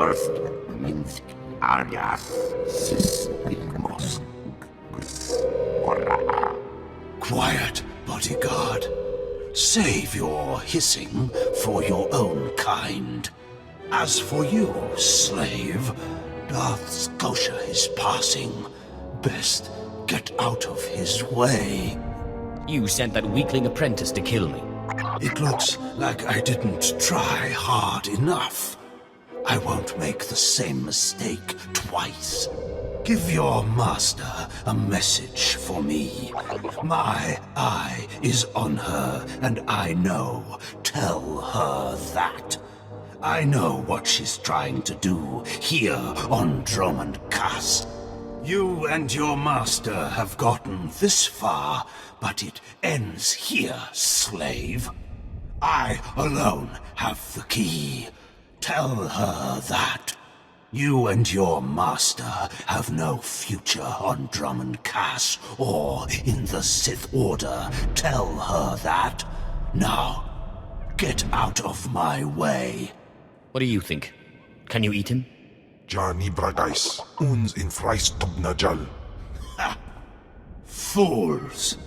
First, Minsk alias Sistimos. Quiet, bodyguard. Save your hissing for your own kind. As for you, slave, Darth Scotia is passing. Best get out of his way. You sent that weakling apprentice to kill me. It looks like I didn't try hard enough. I won't make the same mistake twice. Give your master a message for me. My eye is on her, and I know. Tell her that. I know what she's trying to do here on Drummond Cass. You and your master have gotten this far, but it ends here, slave. I alone have the key. Tell her that. You and your master have no future on Drummond Cass or in the Sith Order. Tell her that. Now, get out of my way. What do you think? Can you eat him? Johnny Bragais, uns in Freistub Najal. Fools!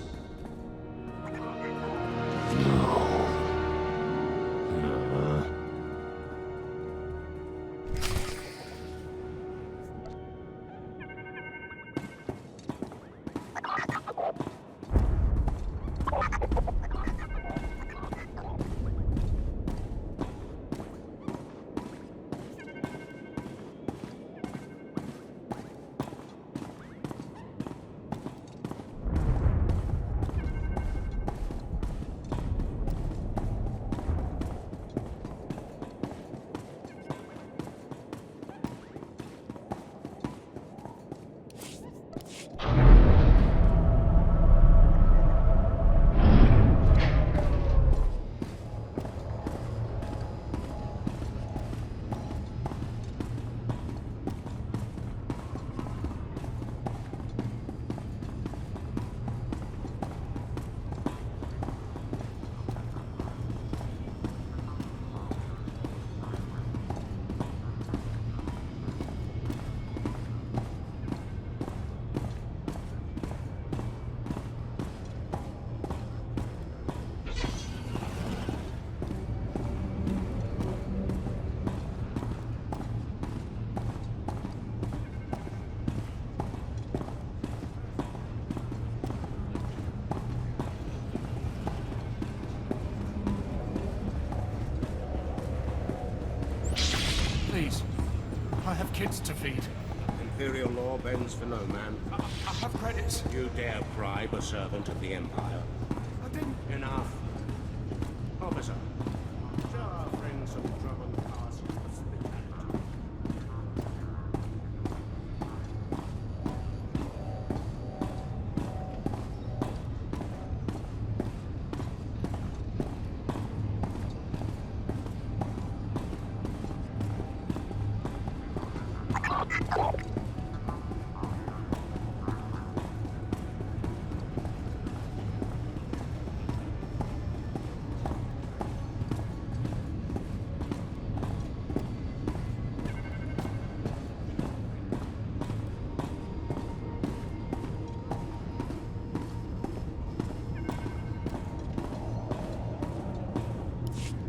Please. I have kids to feed. Imperial law bends for no man. I have credits. You dare bribe a servant of the Empire? I didn't... Enough. Officer, show our friends of Drummond Pass hospitality.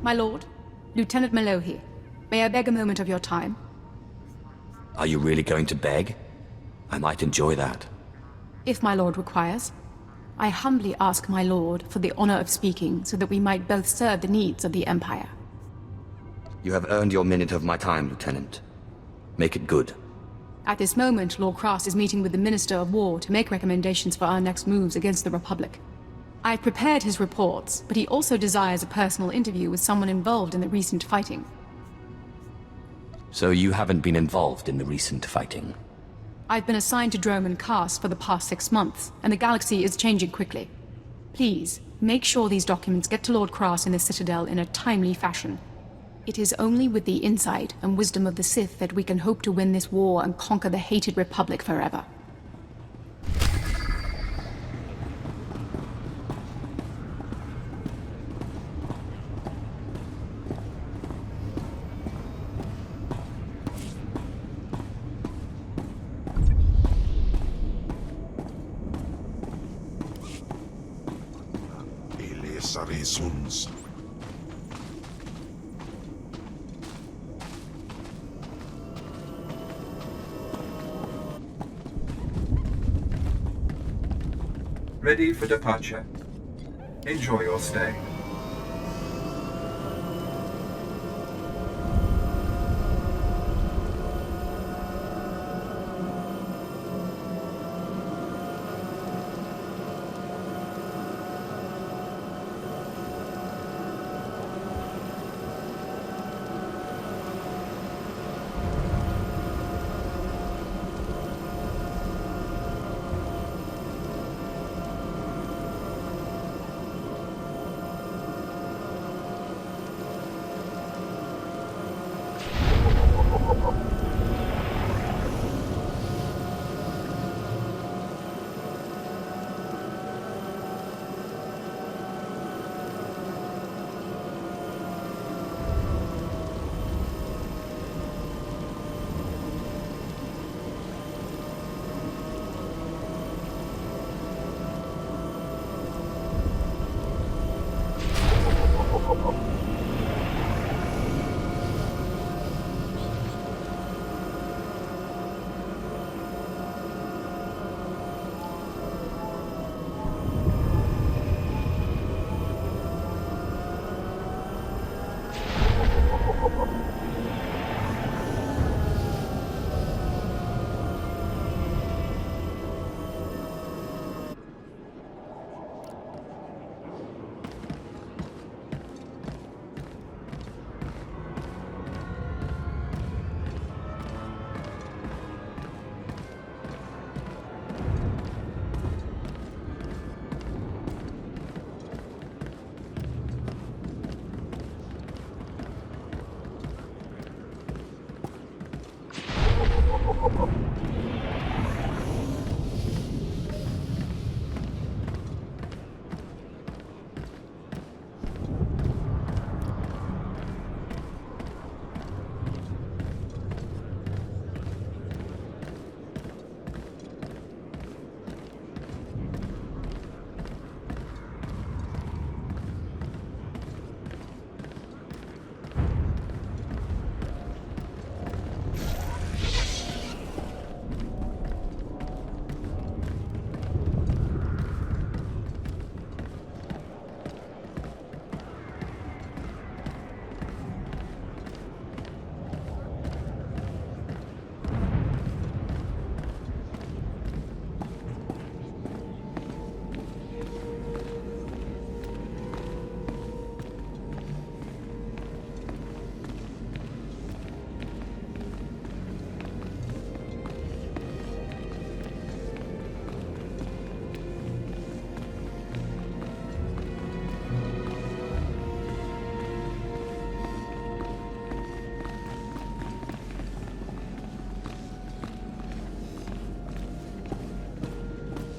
My lord, Lieutenant Malloy, may I beg a moment of your time? Are you really going to beg? I might enjoy that. If my lord requires. I humbly ask my lord for the honor of speaking so that we might both serve the needs of the Empire. You have earned your minute of my time, Lieutenant. Make it good. At this moment, Lord Cross is meeting with the Minister of War to make recommendations for our next moves against the Republic. I've prepared his reports, but he also desires a personal interview with someone involved in the recent fighting. So you haven't been involved in the recent fighting? I've been assigned to Drummond Cass for the past 6 months, and the galaxy is changing quickly. Please, make sure these documents get to Lord Cross in the Citadel in a timely fashion. It is only with the insight and wisdom of the Sith that we can hope to win this war and conquer the hated Republic forever. necessary soons. Ready for departure. Enjoy your stay.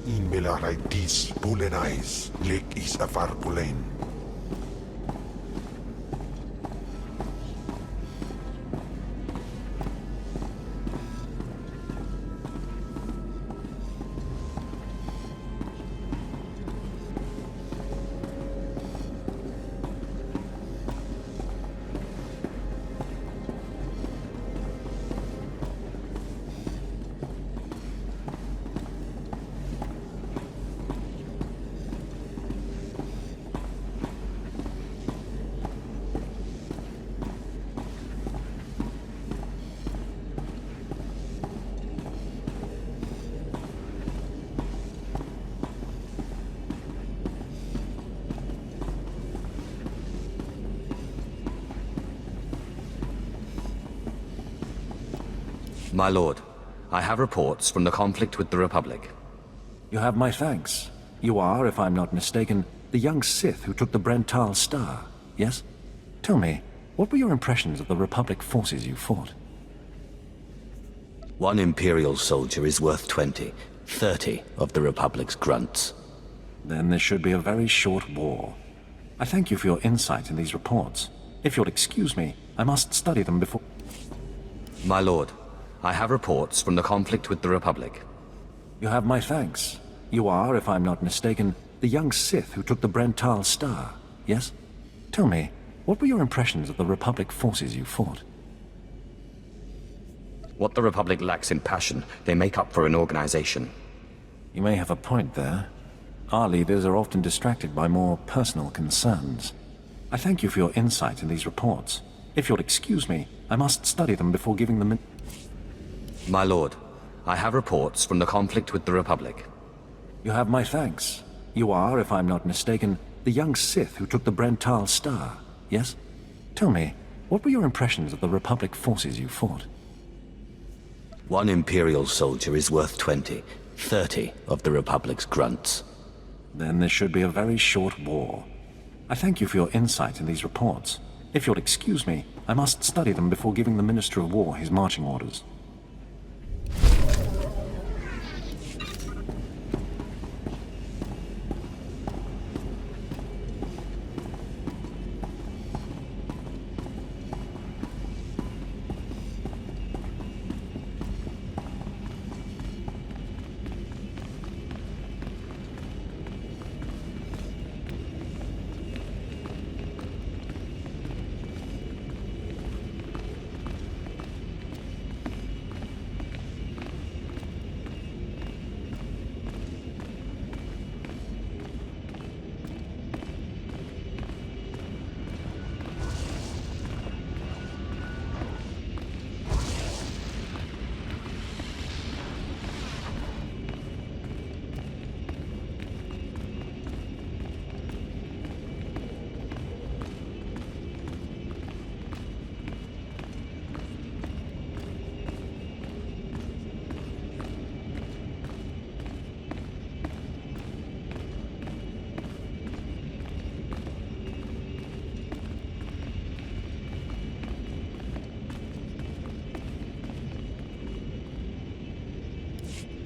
Inbelaraitis bulenais, lek is afarpulen. My lord, I have reports from the conflict with the Republic. You have my thanks. You are, if I'm not mistaken, the young Sith who took the Brental Star, yes? Tell me, what were your impressions of the Republic forces you fought? One Imperial soldier is worth 20, 30 of the Republic's grunts. Then this should be a very short war. I thank you for your insight in these reports. If you'll excuse me, I must study them before... My lord, I have reports from the conflict with the Republic. You have my thanks. You are, if I'm not mistaken, the young Sith who took the Brental Star, yes? Tell me, what were your impressions of the Republic forces you fought? What the Republic lacks in passion, they make up for in organization. You may have a point there. Our leaders are often distracted by more personal concerns. I thank you for your insight in these reports. If you'll excuse me, I must study them before giving them in... My lord, I have reports from the conflict with the Republic. You have my thanks. You are, if I'm not mistaken, the young Sith who took the Brental Star, yes? Tell me, what were your impressions of the Republic forces you fought? One Imperial soldier is worth 20, 30 of the Republic's grunts. Then this should be a very short war. I thank you for your insight in these reports. If you'll excuse me, I must study them before giving the Minister of War his marching orders.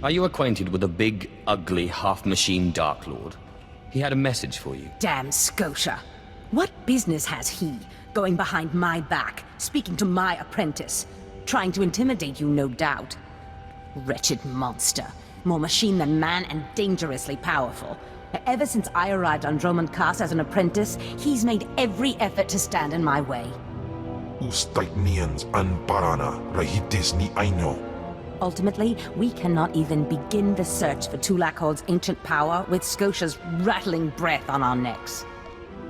Are you acquainted with a big, ugly, half-machine Dark Lord? He had a message for you. Damn Scotia. What business has he going behind my back, speaking to my apprentice? Trying to intimidate you, no doubt. Wretched monster. More machine than man and dangerously powerful. Ever since I arrived on Droman Khas as an apprentice, he's made every effort to stand in my way. Ustait nians an parana, rahitis ni aino. Ultimately, we cannot even begin the search for Tulakhod's ancient power with Scotia's rattling breath on our necks.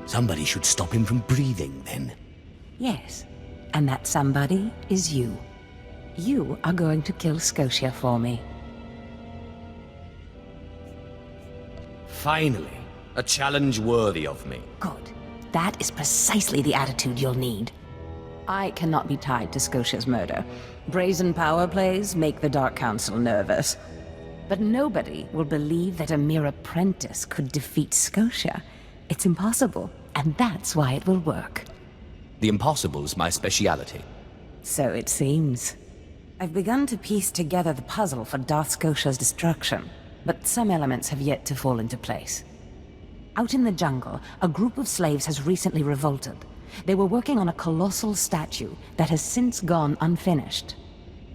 Somebody should stop him from breathing, then. Yes, and that somebody is you. You are going to kill Scotia for me. Finally, a challenge worthy of me. Good. That is precisely the attitude you'll need. I cannot be tied to Scotia's murder. Brazen power plays make the Dark Council nervous. But nobody will believe that a mere apprentice could defeat Scotia. It's impossible, and that's why it will work. The impossible's my speciality. So it seems. I've begun to piece together the puzzle for Darth Scotia's destruction, but some elements have yet to fall into place. Out in the jungle, a group of slaves has recently revolted. They were working on a colossal statue that has since gone unfinished.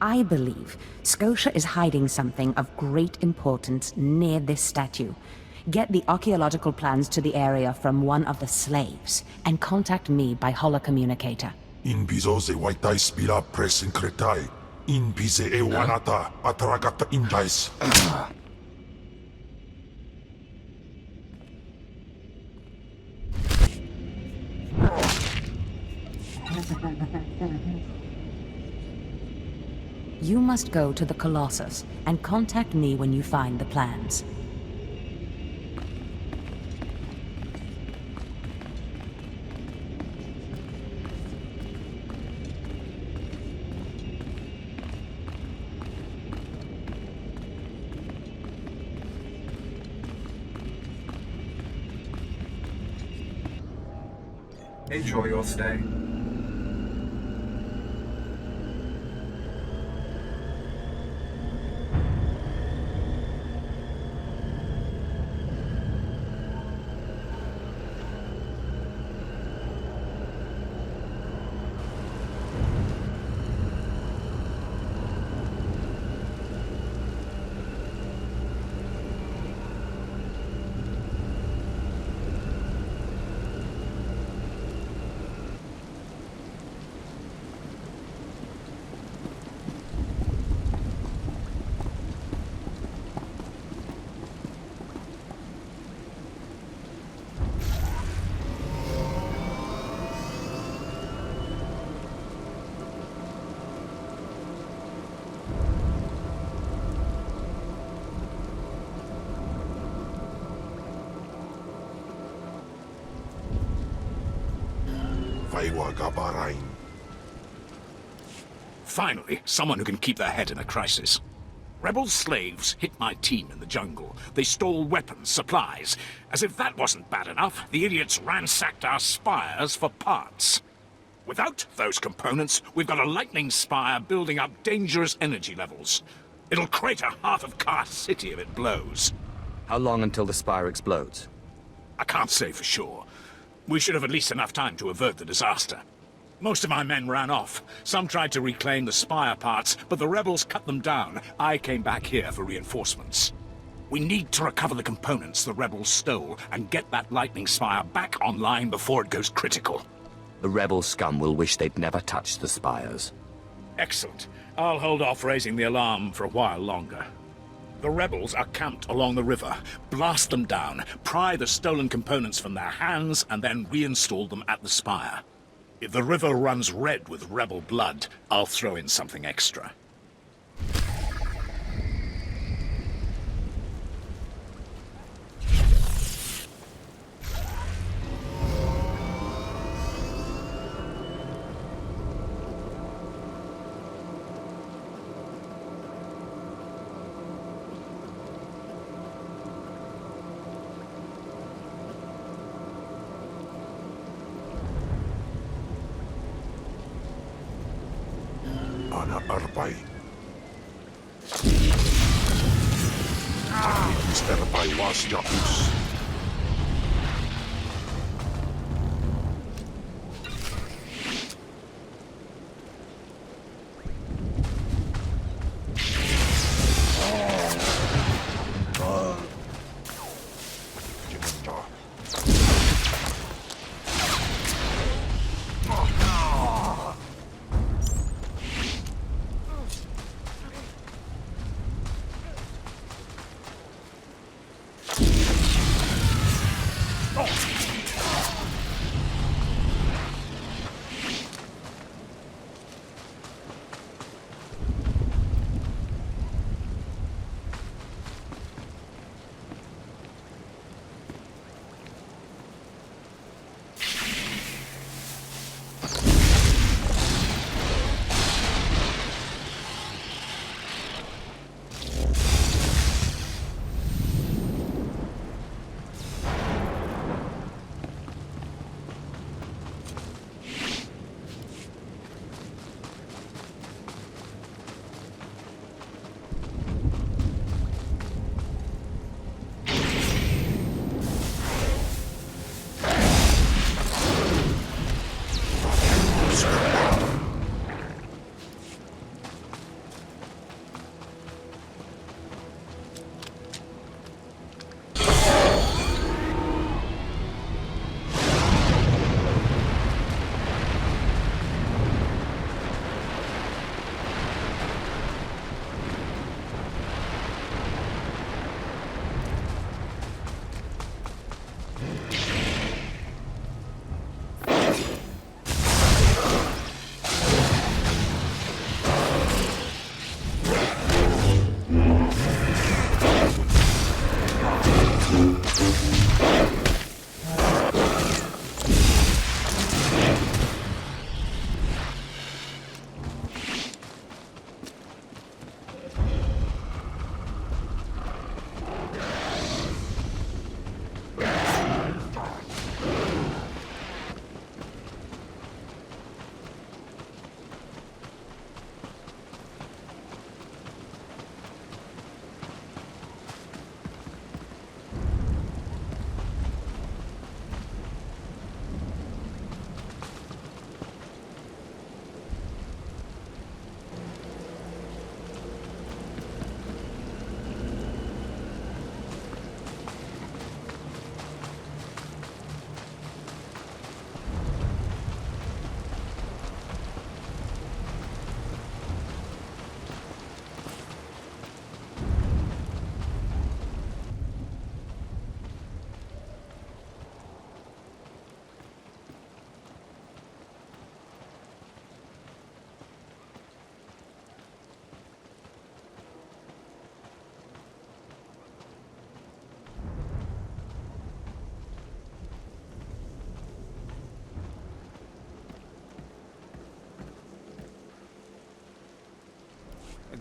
I believe Scotia is hiding something of great importance near this statue. Get the archaeological plans to the area from one of the slaves, and contact me by holocommunicator. In bizo ze waitai spira presin kretai. In bize e wanata atragata indais. You must go to the Colossus and contact me when you find the plans. Enjoy your stay. Taiwa Gabarain. Finally, someone who can keep their head in a crisis. Rebel slaves hit my team in the jungle. They stole weapons, supplies. As if that wasn't bad enough, the idiots ransacked our spires for parts. Without those components, we've got a lightning spire building up dangerous energy levels. It'll crater half of Car City if it blows. How long until the spire explodes? I can't say for sure. We should have at least enough time to avert the disaster. Most of my men ran off. Some tried to reclaim the spire parts, but the rebels cut them down. I came back here for reinforcements. We need to recover the components the rebels stole and get that lightning spire back online before it goes critical. The rebel scum will wish they'd never touched the spires. Excellent. I'll hold off raising the alarm for a while longer. The rebels are camped along the river. Blast them down, pry the stolen components from their hands, and then reinstall them at the spire. If the river runs red with rebel blood, I'll throw in something extra. Ana Arpai. Mr. Arpai was Yapus.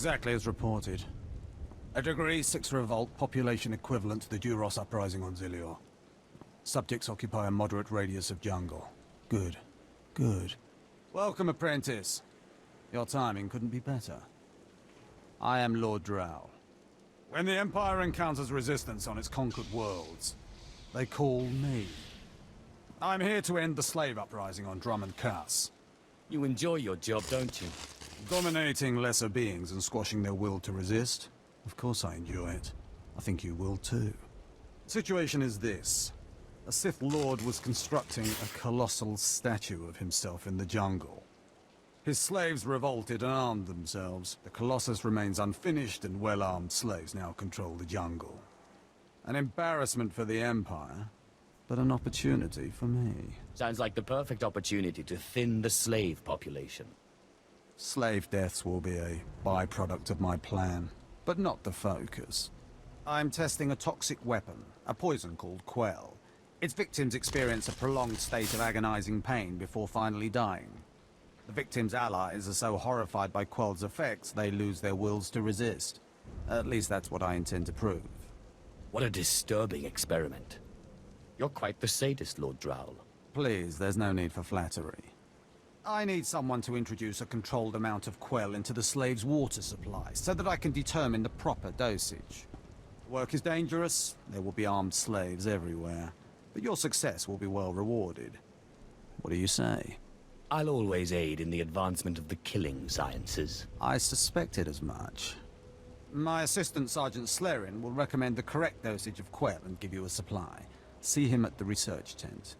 Exactly as reported. A Degree 6 revolt, population equivalent to the Duros uprising on Zilior. Subjects occupy a moderate radius of jungle. Good. Good. Welcome, apprentice. Your timing couldn't be better. I am Lord Drow. When the Empire encounters resistance on its conquered worlds, they call me. I'm here to end the slave uprising on Drummond Cass. You enjoy your job, don't you? Dominating lesser beings and squashing their will to resist? Of course I enjoy it. I think you will too. The situation is this. A Sith Lord was constructing a colossal statue of himself in the jungle. His slaves revolted and armed themselves. The Colossus remains unfinished, and well-armed slaves now control the jungle. An embarrassment for the Empire, but an opportunity for me. Sounds like the perfect opportunity to thin the slave population. Slave deaths will be a byproduct of my plan, but not the focus. I'm testing a toxic weapon, a poison called Quell. Its victims experience a prolonged state of agonizing pain before finally dying. The victims' allies are so horrified by Quell's effects, they lose their wills to resist. At least that's what I intend to prove. What a disturbing experiment. You're quite the sadist, Lord Drow. Please, there's no need for flattery. I need someone to introduce a controlled amount of Quell into the slaves' water supply, so that I can determine the proper dosage. The work is dangerous, there will be armed slaves everywhere, but your success will be well rewarded. What do you say? I'll always aid in the advancement of the killing sciences. I suspected as much. My assistant, Sergeant Slerin, will recommend the correct dosage of Quell and give you a supply. See him at the research tent.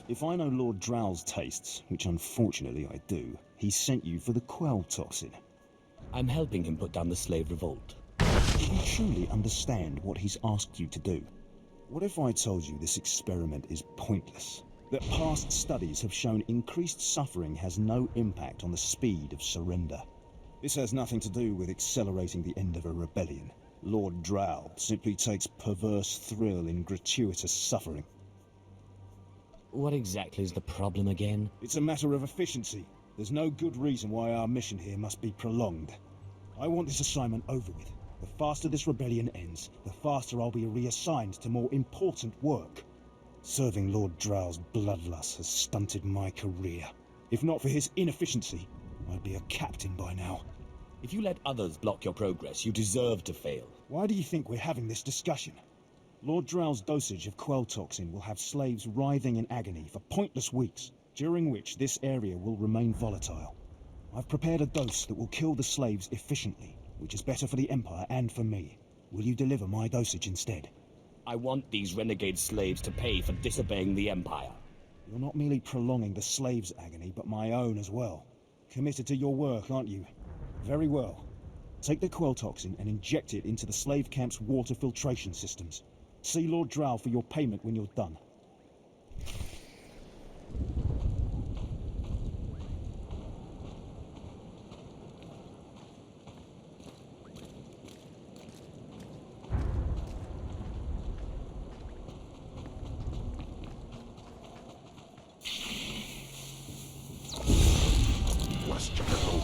If I know Lord Drow's tastes, which unfortunately I do, he sent you for the Quell toxin. I'm helping him put down the slave revolt. Do you truly understand what he's asked you to do? What if I told you this experiment is pointless? That past studies have shown increased suffering has no impact on the speed of surrender? This has nothing to do with accelerating the end of a rebellion. Lord Drow simply takes perverse thrill in gratuitous suffering. What exactly is the problem again? It's a matter of efficiency. There's no good reason why our mission here must be prolonged. I want this assignment over with. The faster this rebellion ends, the faster I'll be reassigned to more important work. Serving Lord Drow's bloodlust has stunted my career. If not for his inefficiency, I'd be a captain by now. If you let others block your progress, you deserve to fail. Why do you think we're having this discussion? Lord Drow's dosage of Quell toxin will have slaves writhing in agony for pointless weeks, during which this area will remain volatile. I've prepared a dose that will kill the slaves efficiently, which is better for the Empire and for me. Will you deliver my dosage instead? I want these renegade slaves to pay for disobeying the Empire. You're not merely prolonging the slaves' agony, but my own as well. Committed to your work, aren't you? Very well. Take the Quell toxin and inject it into the slave camp's water filtration systems. See Lord Drow for your payment when you're done. Let's go.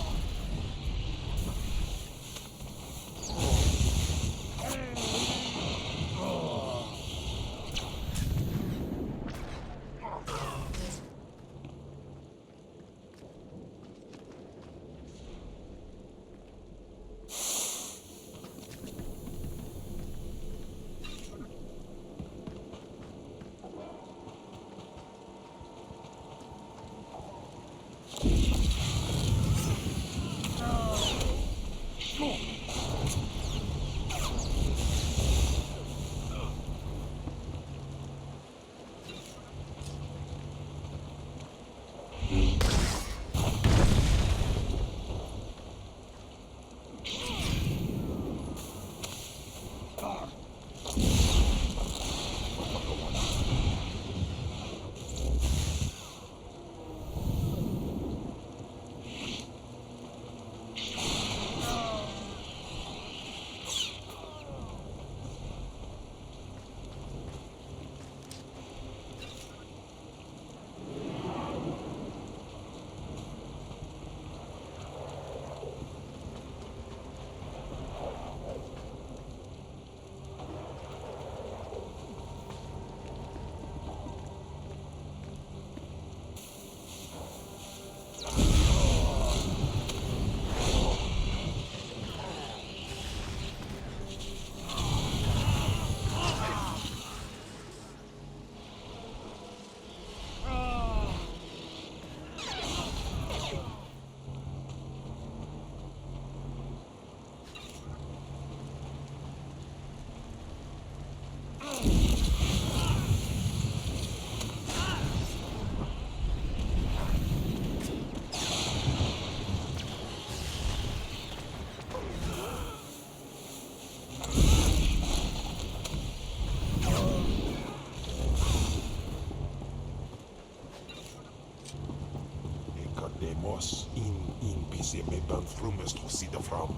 NPC may burn through must see the from.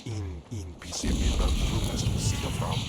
In PC may burn through must see the from.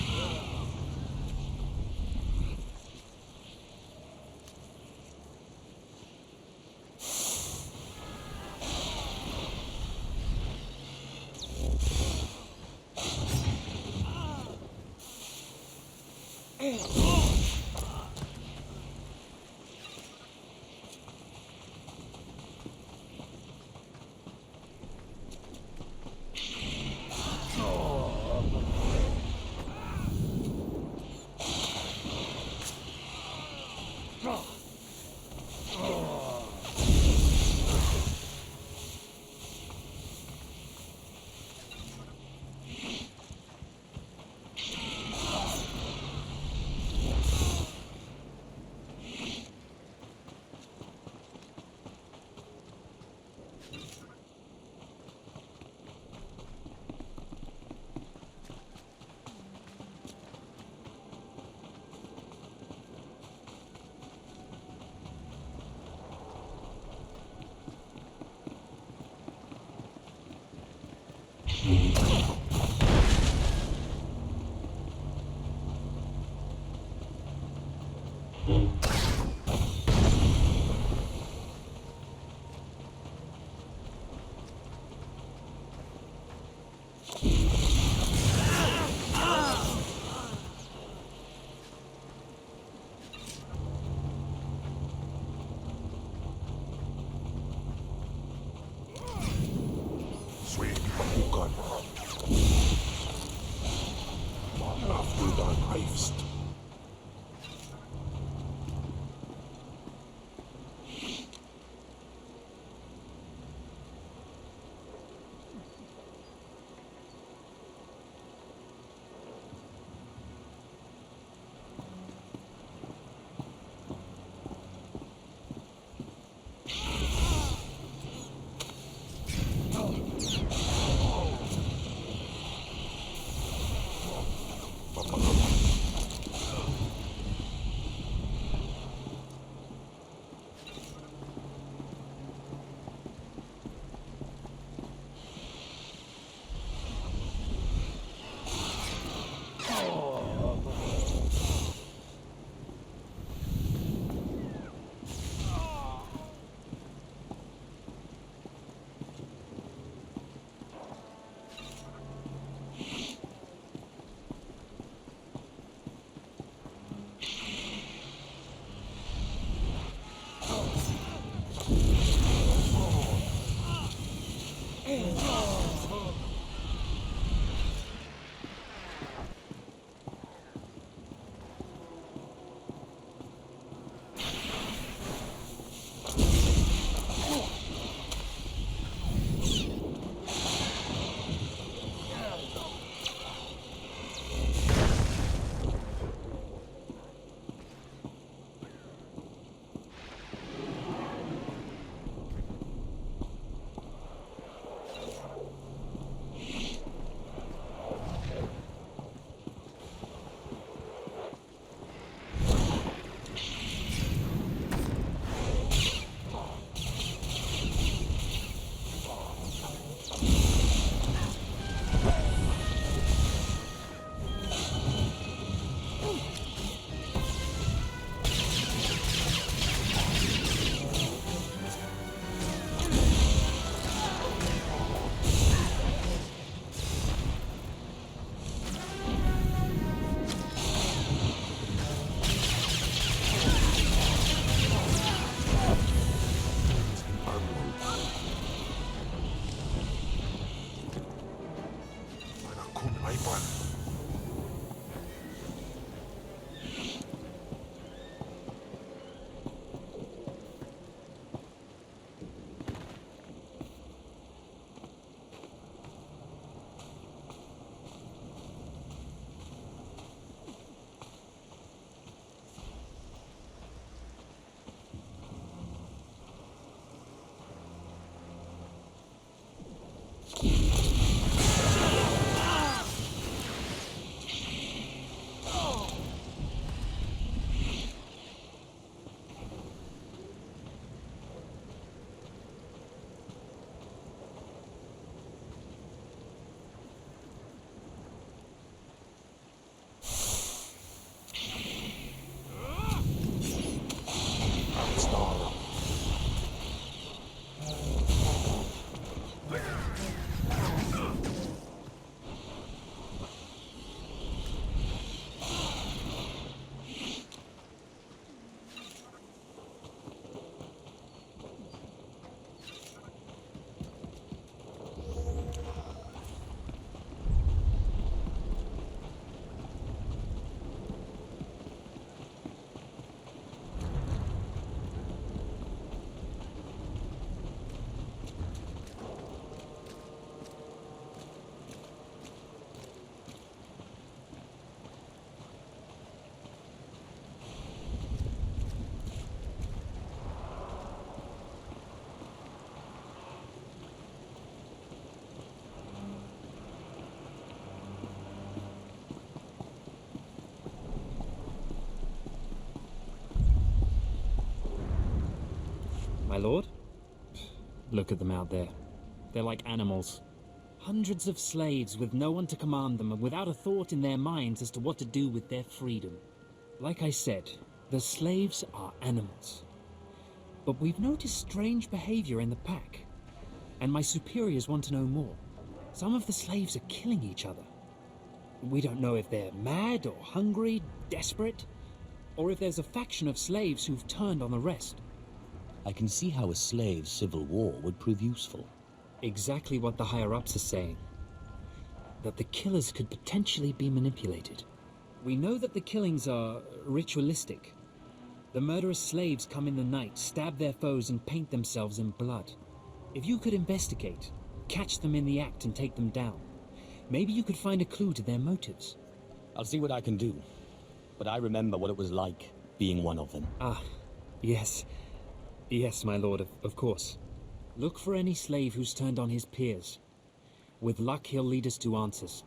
My lord? Look at them out there. They're like animals. Hundreds of slaves with no one to command them and without a thought in their minds as to what to do with their freedom. Like I said, the slaves are animals. But we've noticed strange behavior in the pack. And my superiors want to know more. Some of the slaves are killing each other. We don't know if they're mad or hungry, desperate, or if there's a faction of slaves who've turned on the rest. I can see how a slave civil war would prove useful. Exactly what the higher-ups are saying. That the killers could potentially be manipulated. We know that the killings are ritualistic. The murderous slaves come in the night, stab their foes, and paint themselves in blood. If you could investigate, catch them in the act and take them down, maybe you could find a clue to their motives. I'll see what I can do. But I remember what it was like being one of them. Ah, yes. Yes, my lord, of course. Look for any slave who's turned on his peers. With luck, he'll lead us to answers.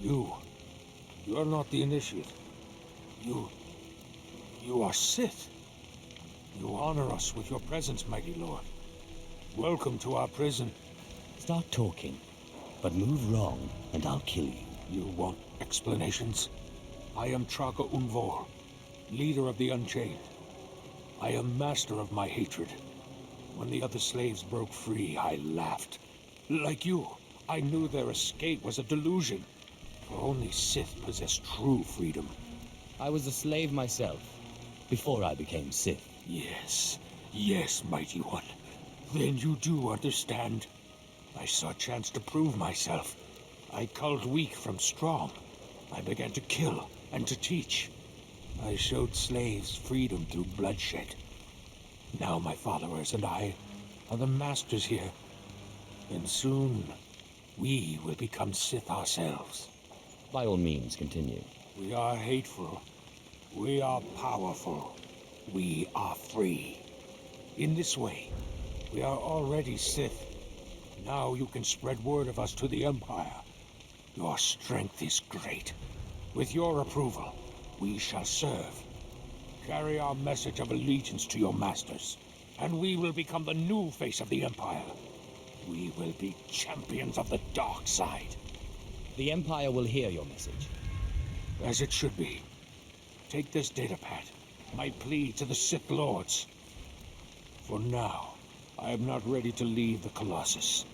You are not the initiate. You are Sith. You honor us with your presence, mighty lord. Welcome to our prison. Start talking, but move wrong, and I'll kill you. You want explanations? I am Traka Unvor, leader of the Unchained. I am master of my hatred. When the other slaves broke free, I laughed. Like you, I knew their escape was a delusion. For only Sith possess true freedom. I was a slave myself, before I became Sith. Yes, mighty one. Then you do understand. I saw a chance to prove myself. I culled weak from strong. I began to kill and to teach. I showed slaves freedom through bloodshed. Now my followers and I are the masters here. And soon, we will become Sith ourselves. By all means, continue. We are hateful. We are powerful. We are free. In this way, we are already Sith. Now you can spread word of us to the Empire. Your strength is great. With your approval, we shall serve. Carry our message of allegiance to your masters, and we will become the new face of the Empire. We will be champions of the dark side. The Empire will hear your message. As it should be. Take this datapad, my plea to the Sith Lords. For now, I am not ready to leave the Colossus.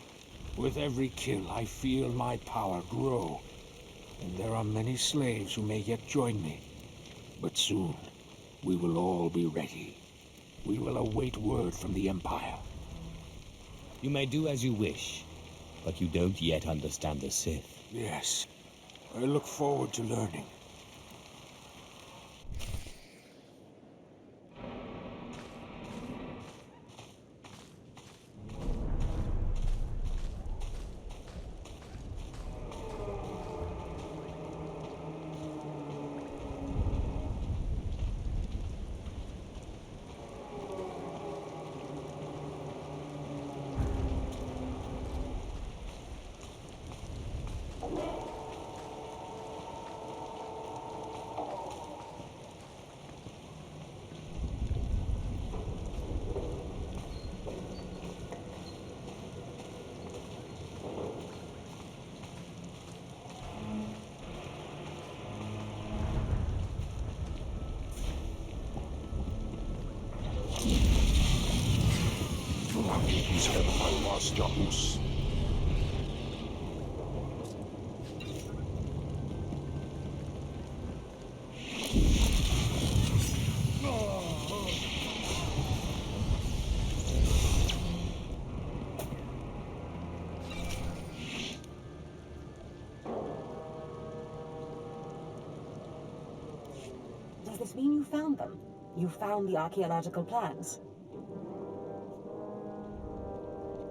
With every kill, I feel my power grow. And there are many slaves who may yet join me. But soon, we will all be ready. We will await word from the Empire. You may do as you wish, but you don't yet understand the Sith. Yes. I look forward to learning. Does this mean you found them? You found the archaeological plans?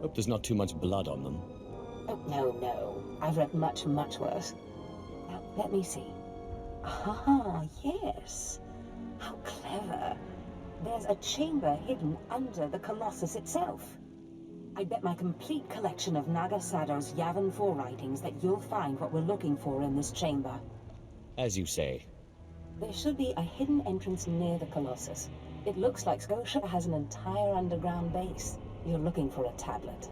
Hope there's not too much blood on them. Oh, no. I've read much, much worse. Now, let me see. Ah, yes. How clever. There's a chamber hidden under the Colossus itself. I bet my complete collection of Naga Sado's Yavin 4 writings that you'll find what we're looking for in this chamber. As you say. There should be a hidden entrance near the Colossus. It looks like Scotia has an entire underground base. You're looking for a tablet.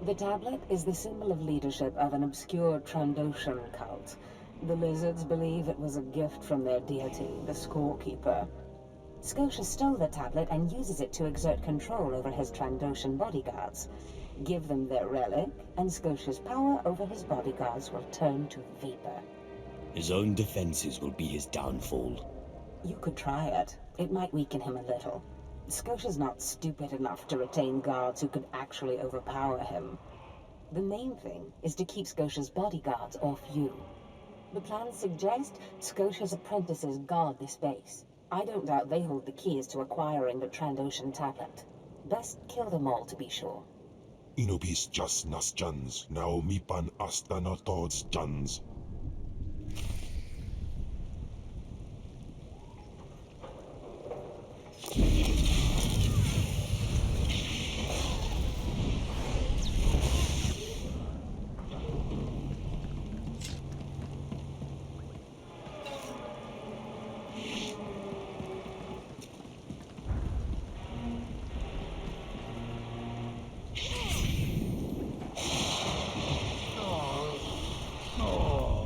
The tablet is the symbol of leadership of an obscure Trandoshan cult. The lizards believe it was a gift from their deity, the Scorekeeper. Scotia stole the tablet and uses it to exert control over his Trandoshan bodyguards. Give them their relic, and Scotia's power over his bodyguards will turn to vapor. His own defenses will be his downfall. You could try it. It might weaken him a little. Scotia's not stupid enough to retain guards who could actually overpower him. The main thing is to keep Scotia's bodyguards off you. The plans suggest Scotia's apprentices guard this base. I don't doubt they hold the keys to acquiring the Trandoshan tablet. Best kill them all to be sure. Inubis just nas jans, now mipan asta no tods jans. Oh.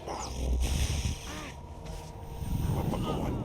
pa. Mapagawan.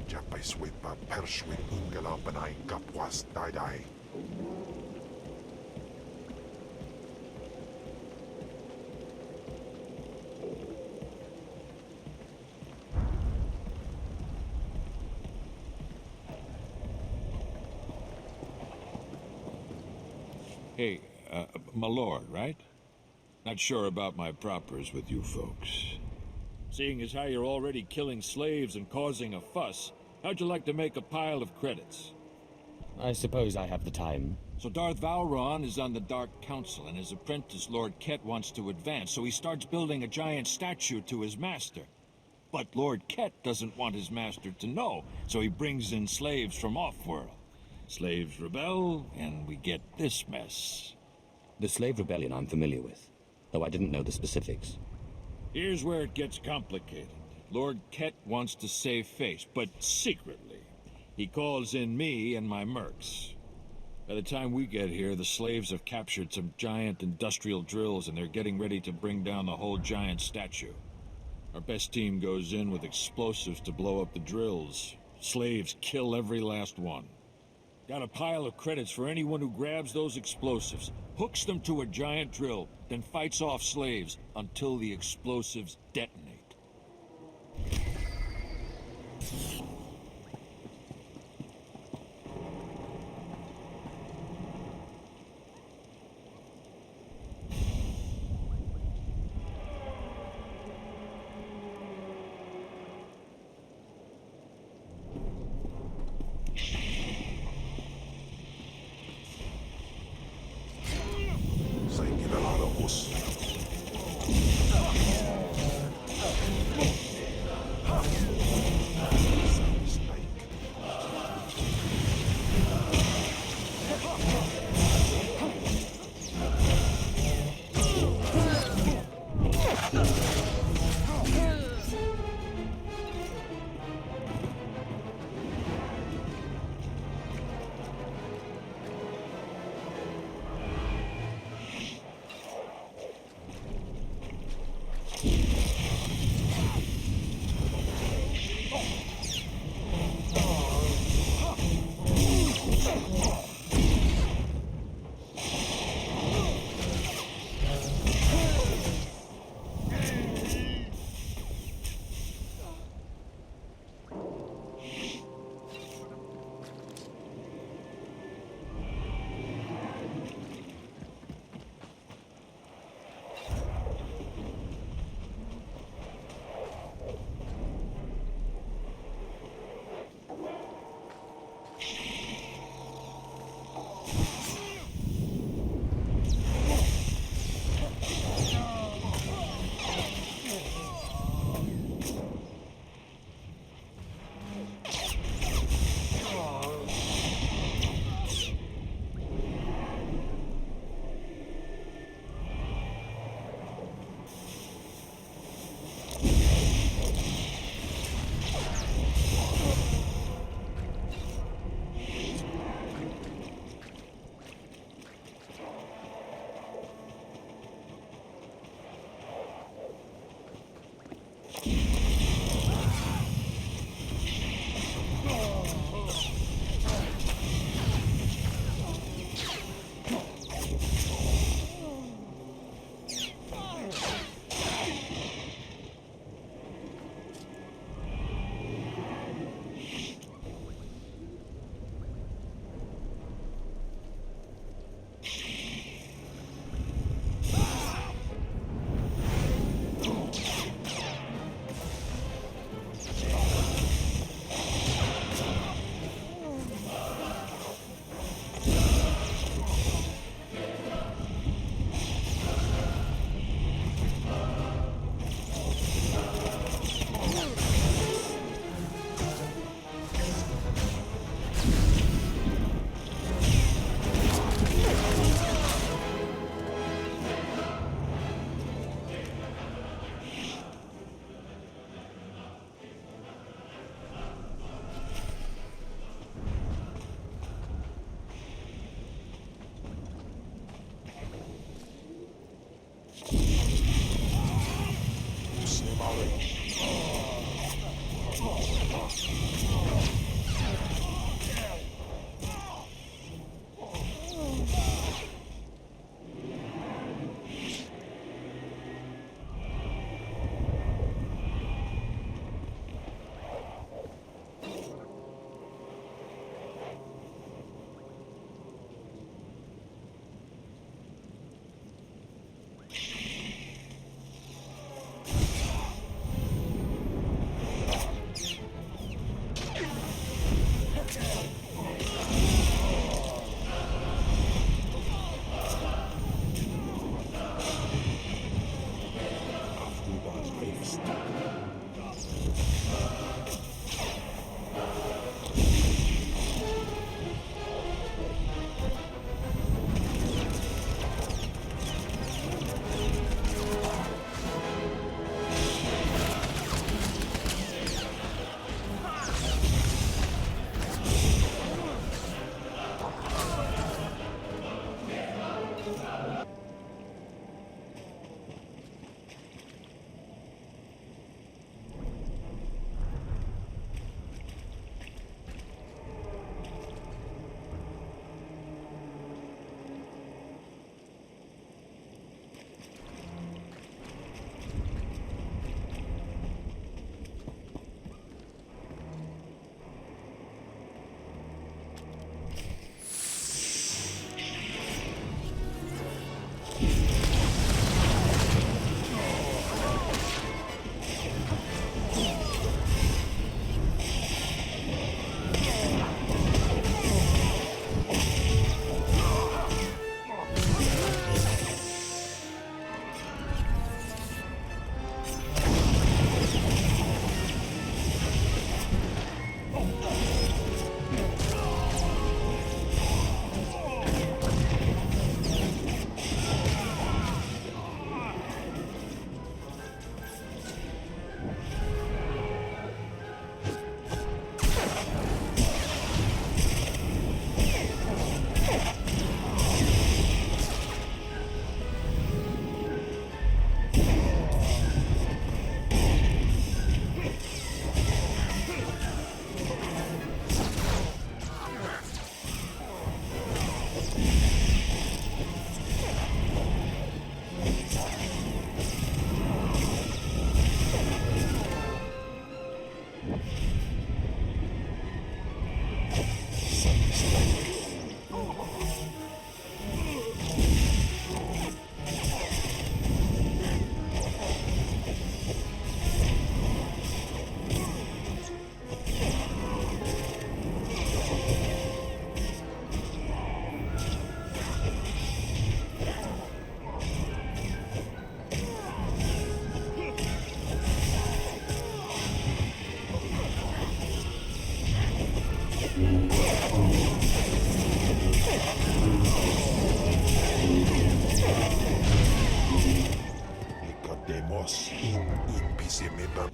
Japaiswit pa perswit ingalaw panay kapwas dayday. Hey, my lord, right? Not sure about my propers with you folks. Seeing as how you're already killing slaves and causing a fuss, how'd you like to make a pile of credits? I suppose I have the time. So Darth Valron is on the Dark Council, and his apprentice, Lord Ket, wants to advance, so he starts building a giant statue to his master. But Lord Ket doesn't want his master to know, so he brings in slaves from off-world. Slaves rebel, and we get this mess. The slave rebellion I'm familiar with, though I didn't know the specifics. Here's where it gets complicated. Lord Ket wants to save face, but secretly. He calls in me and my mercs. By the time we get here, the slaves have captured some giant industrial drills, and they're getting ready to bring down the whole giant statue. Our best team goes in with explosives to blow up the drills. Slaves kill every last one. Got a pile of credits for anyone who grabs those explosives, hooks them to a giant drill, then fights off slaves until the explosives detonate. Ecademos in Pisemeta.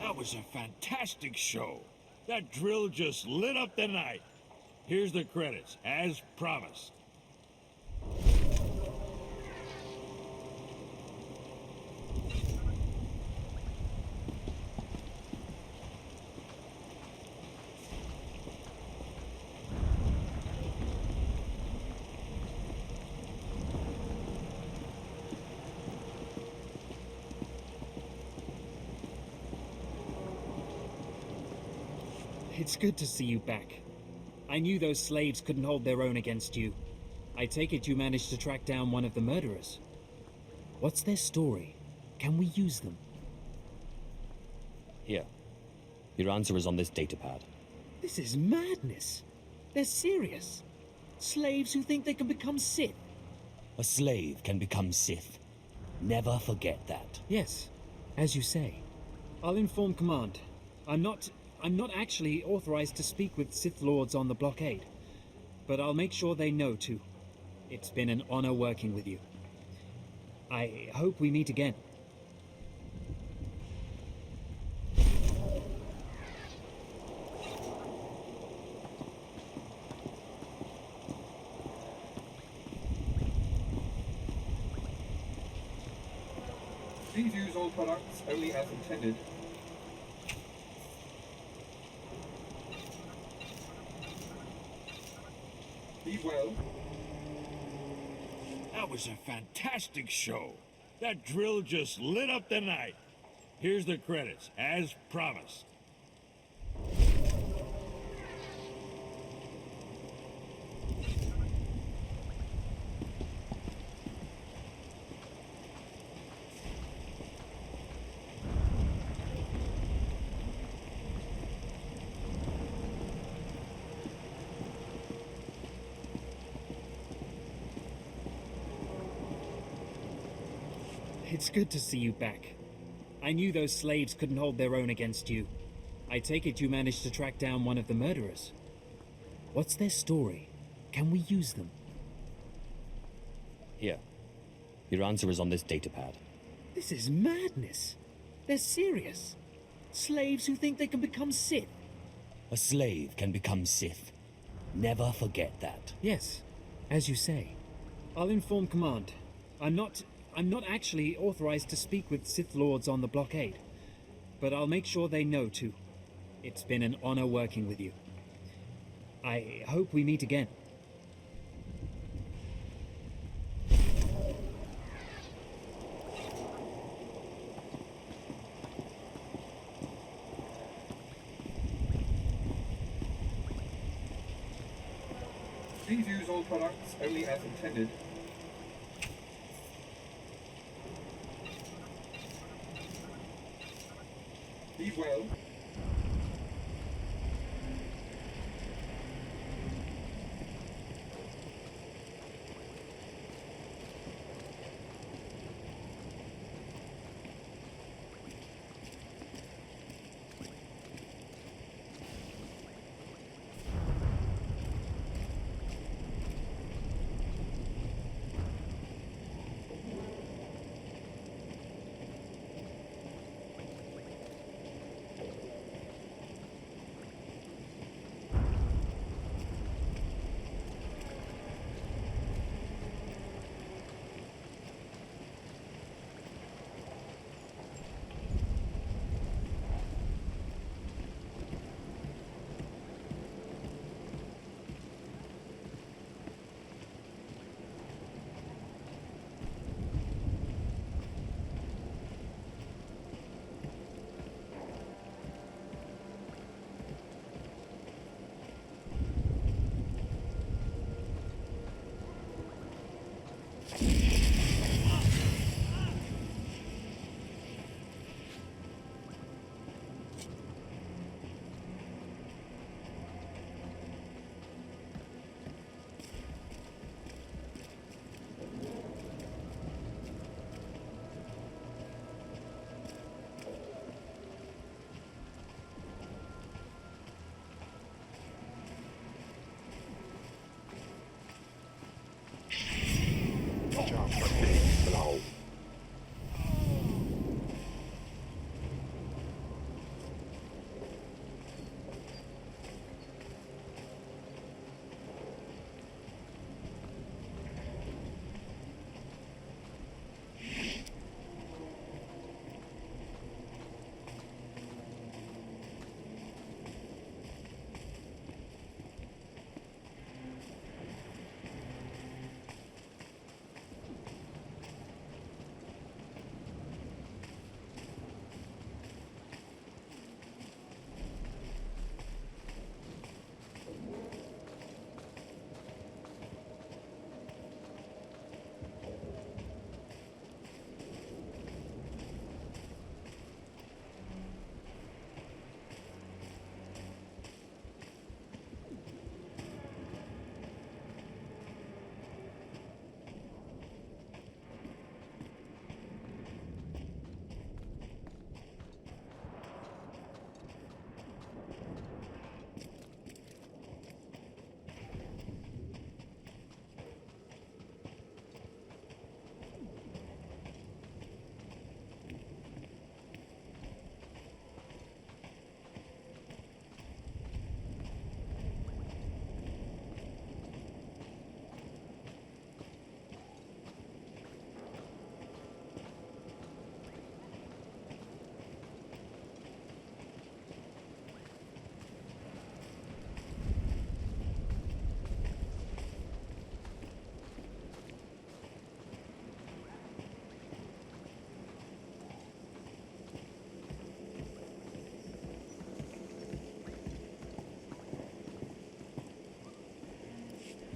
That was a fantastic show. That drill just lit up the night. Here's the credits, as promised. It's good to see you back. I knew those slaves couldn't hold their own against you. I take it you managed to track down one of the murderers. What's their story? Can we use them? Here. Your answer is on this datapad. This is madness. They're serious. Slaves who think they can become Sith. A slave can become Sith. Never forget that. Yes, as you say. I'll inform Command. I'm not actually authorized to speak with Sith Lords on the blockade, but I'll make sure they know too. It's been an honor working with you. I hope we meet again. Please use all products only as intended. Be well. That was a fantastic show. That drill just lit up the night. Here's the credits, as promised. It's good to see you back. I knew those slaves couldn't hold their own against you. I take it you managed to track down one of the murderers. What's their story? Can we use them? Here. Your answer is on this datapad. This is madness. They're serious. Slaves who think they can become Sith. A slave can become Sith. Never forget that. Yes, as you say. I'll inform Command. I'm not actually authorized to speak with Sith Lords on the blockade, but I'll make sure they know too. It's been an honor working with you. I hope we meet again. Please use all products only as intended. Be well.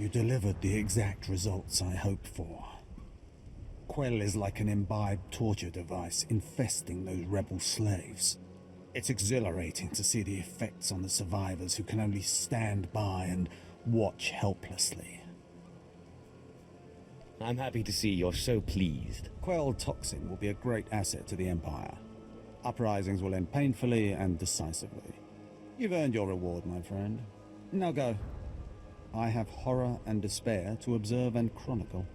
You delivered the exact results I hoped for. Quell is like an imbibed torture device infesting those rebel slaves. It's exhilarating to see the effects on the survivors who can only stand by and watch helplessly. I'm happy to see you're so pleased. Quell toxin will be a great asset to the Empire. Uprisings will end painfully and decisively. You've earned your reward, my friend. Now go. I have horror and despair to observe and chronicle.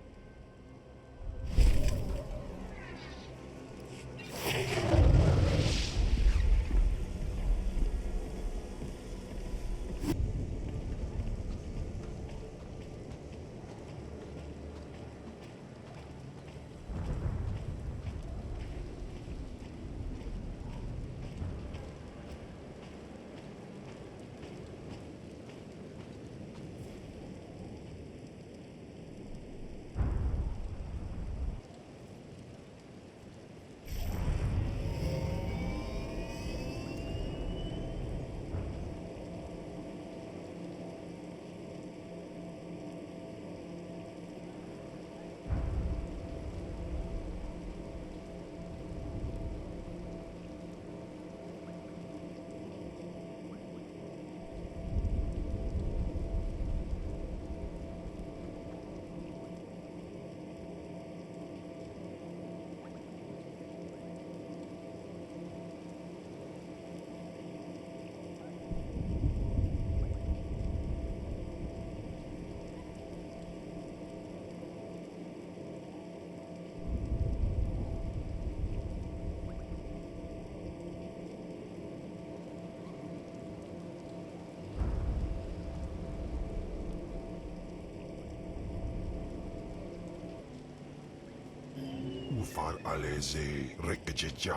far aleze rekjeja.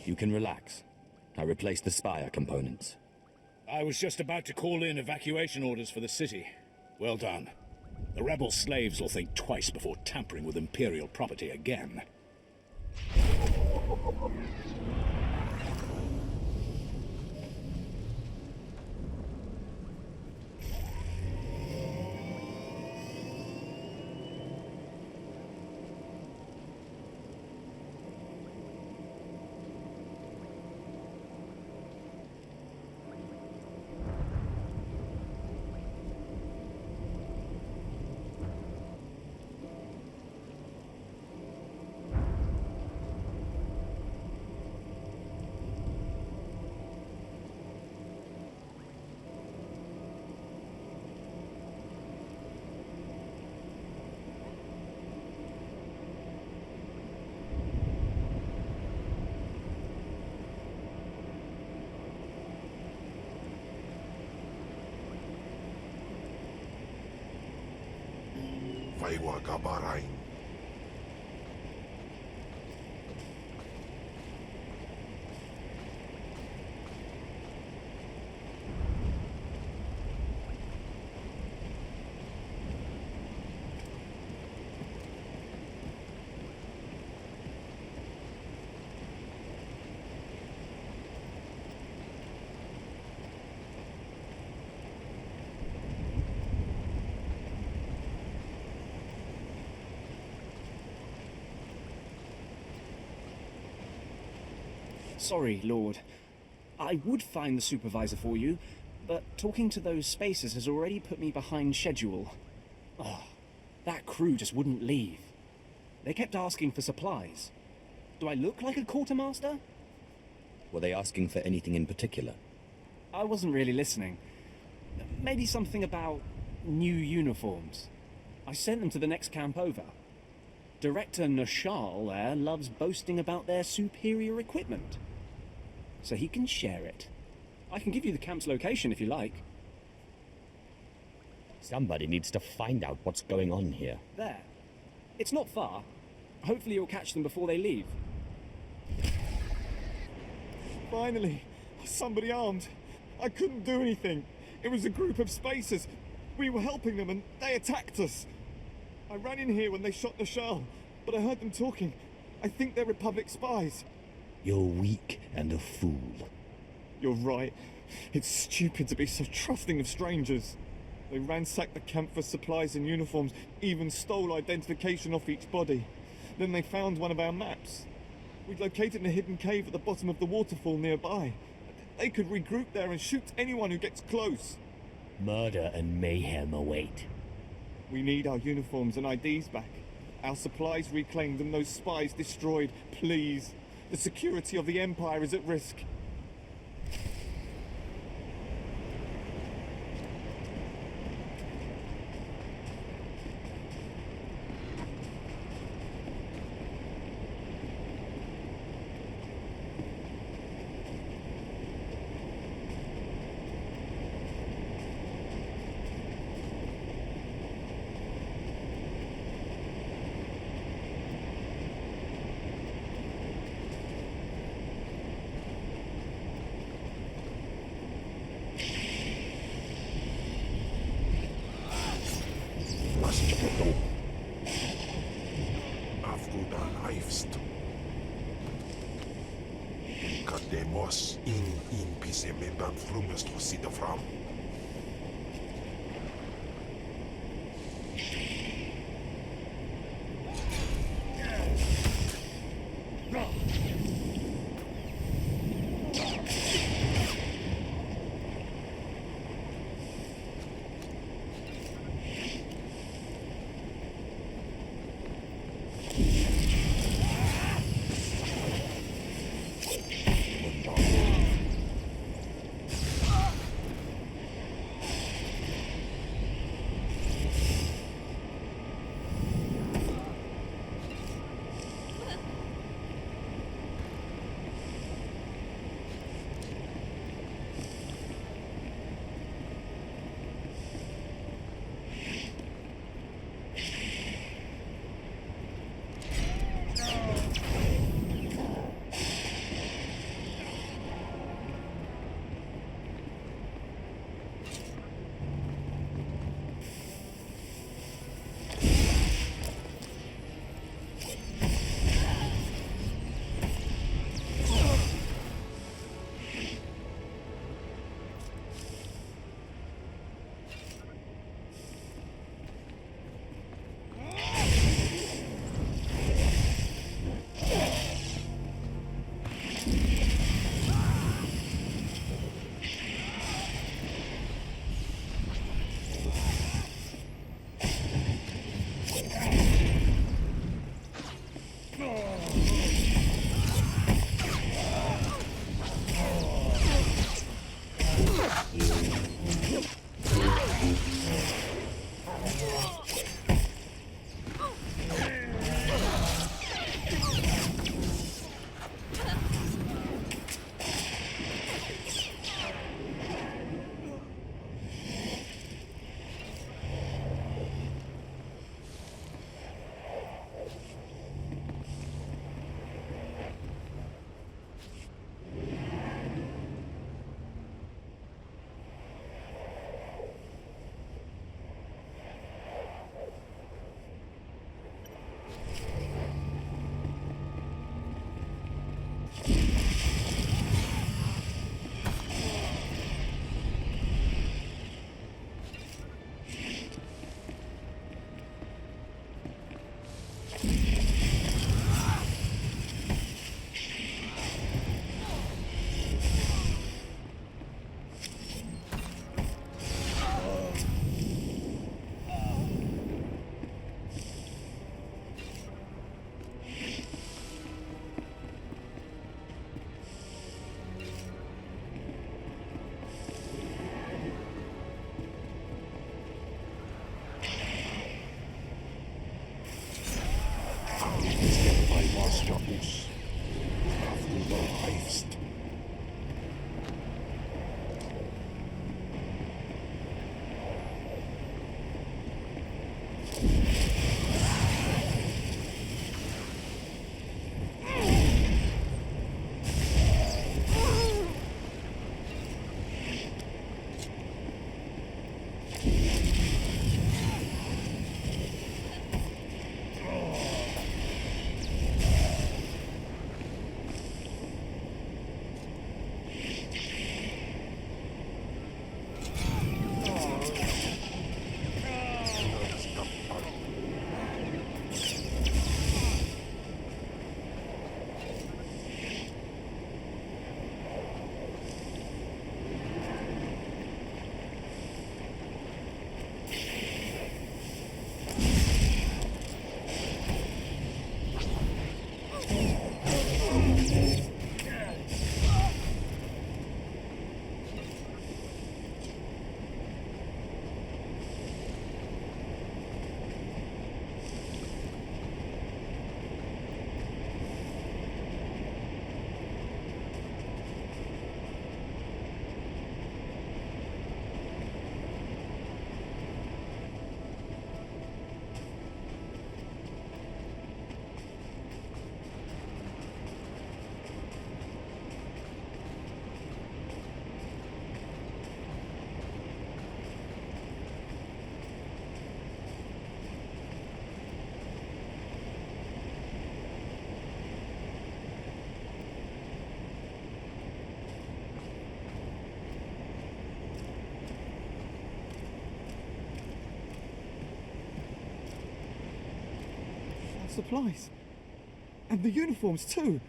You can relax. I replaced the spire components. I was just about to call in evacuation orders for the city. Well done. The rebel slaves will think twice before tampering with Imperial property again. Vaiwa Gabarain. Sorry, Lord. I would find the supervisor for you, but talking to those spacers has already put me behind schedule. Oh, that crew just wouldn't leave. They kept asking for supplies. Do I look like a quartermaster? Were they asking for anything in particular? I wasn't really listening. Maybe something about new uniforms. I sent them to the next camp over. Director Nashal there loves boasting about their superior equipment. So he can share it. I can give you the camp's location if you like. Somebody needs to find out what's going on here. There. It's not far. Hopefully you'll catch them before they leave. Finally! Somebody armed. I couldn't do anything. It was a group of spacers. We were helping them and they attacked us. I ran in here when they shot Nashal, but I heard them talking. I think they're Republic spies. You're weak and a fool. You're right. It's stupid to be so trusting of strangers. They ransacked the camp for supplies and uniforms, even stole identification off each body. Then they found one of our maps. We'd located a hidden cave at the bottom of the waterfall nearby. They could regroup there and shoot anyone who gets close. Murder and mayhem await. We need our uniforms and IDs back. Our supplies reclaimed and those spies destroyed. Please. The security of the Empire is at risk. Kademos in pisementan frumest hosida fram. Supplies. And the uniforms too.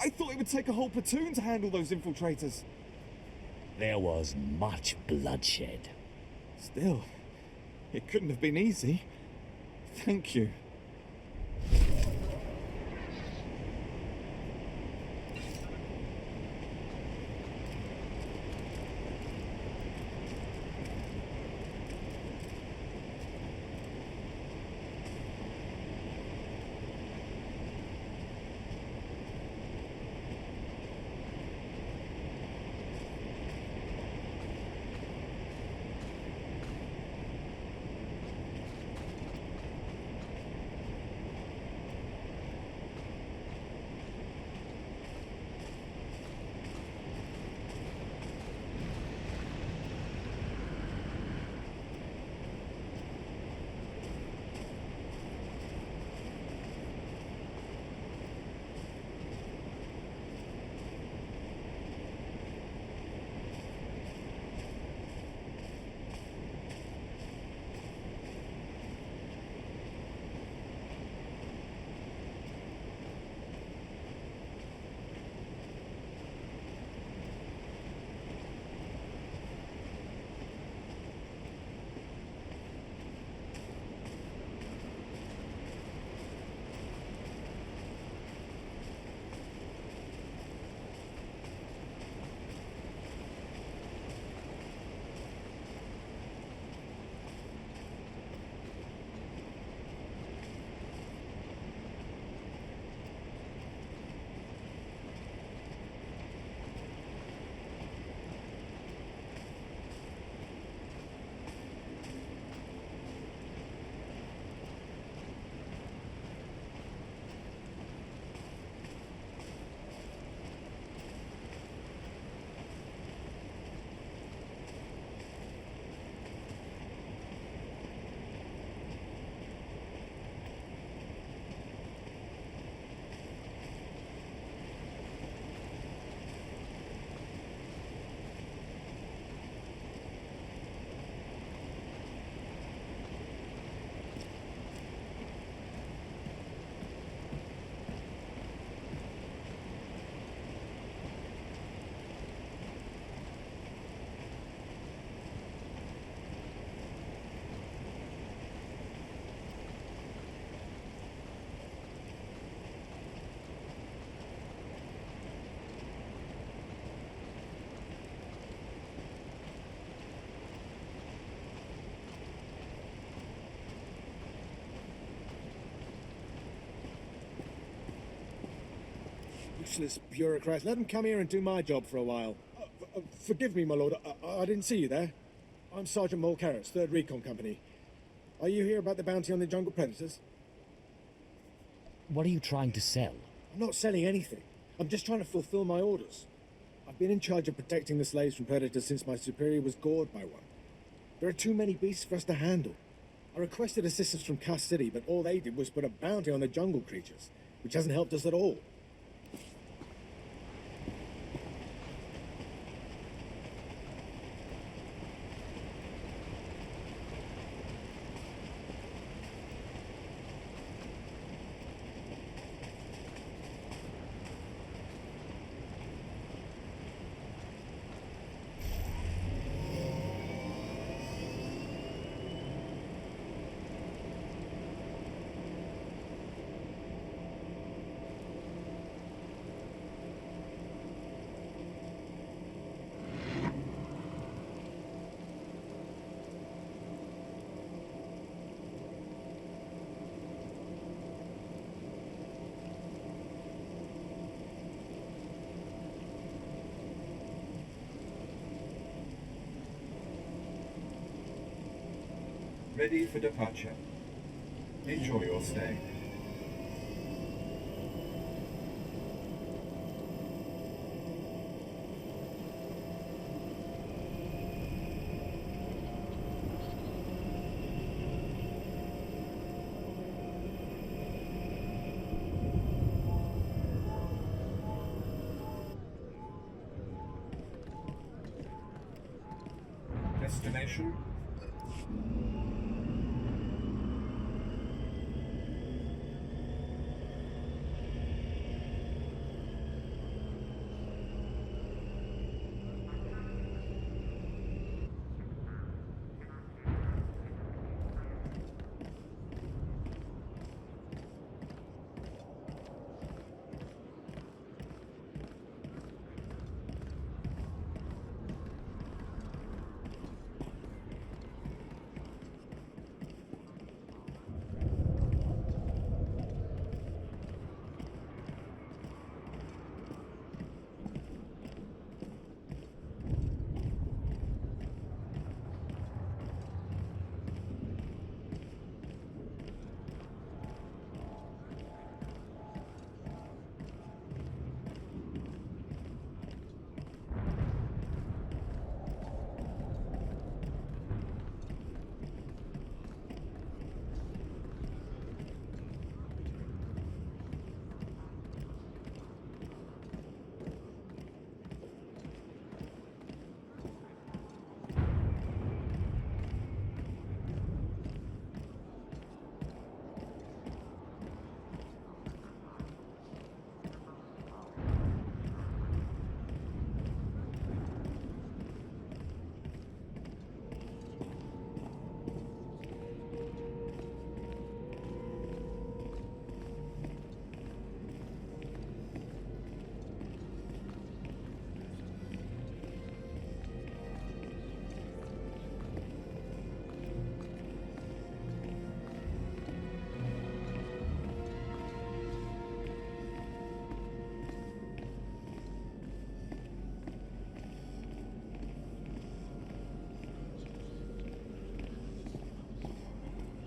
I thought it would take a whole platoon to handle those infiltrators. There was much bloodshed. Still, it couldn't have been easy. Thank you. Useless bureaucrats. Let them come here and do my job for a while. Forgive me, my lord. I didn't see you there. I'm Sergeant Mulcaris, 3rd Recon Company. Are you here about the bounty on the jungle predators? What are you trying to sell? I'm not selling anything. I'm just trying to fulfill my orders. I've been in charge of protecting the slaves from predators since my superior was gored by one. There are too many beasts for us to handle. I requested assistance from Cass City, but all they did was put a bounty on the jungle creatures, which hasn't helped us at all. Ready for departure. Enjoy your stay. Destination.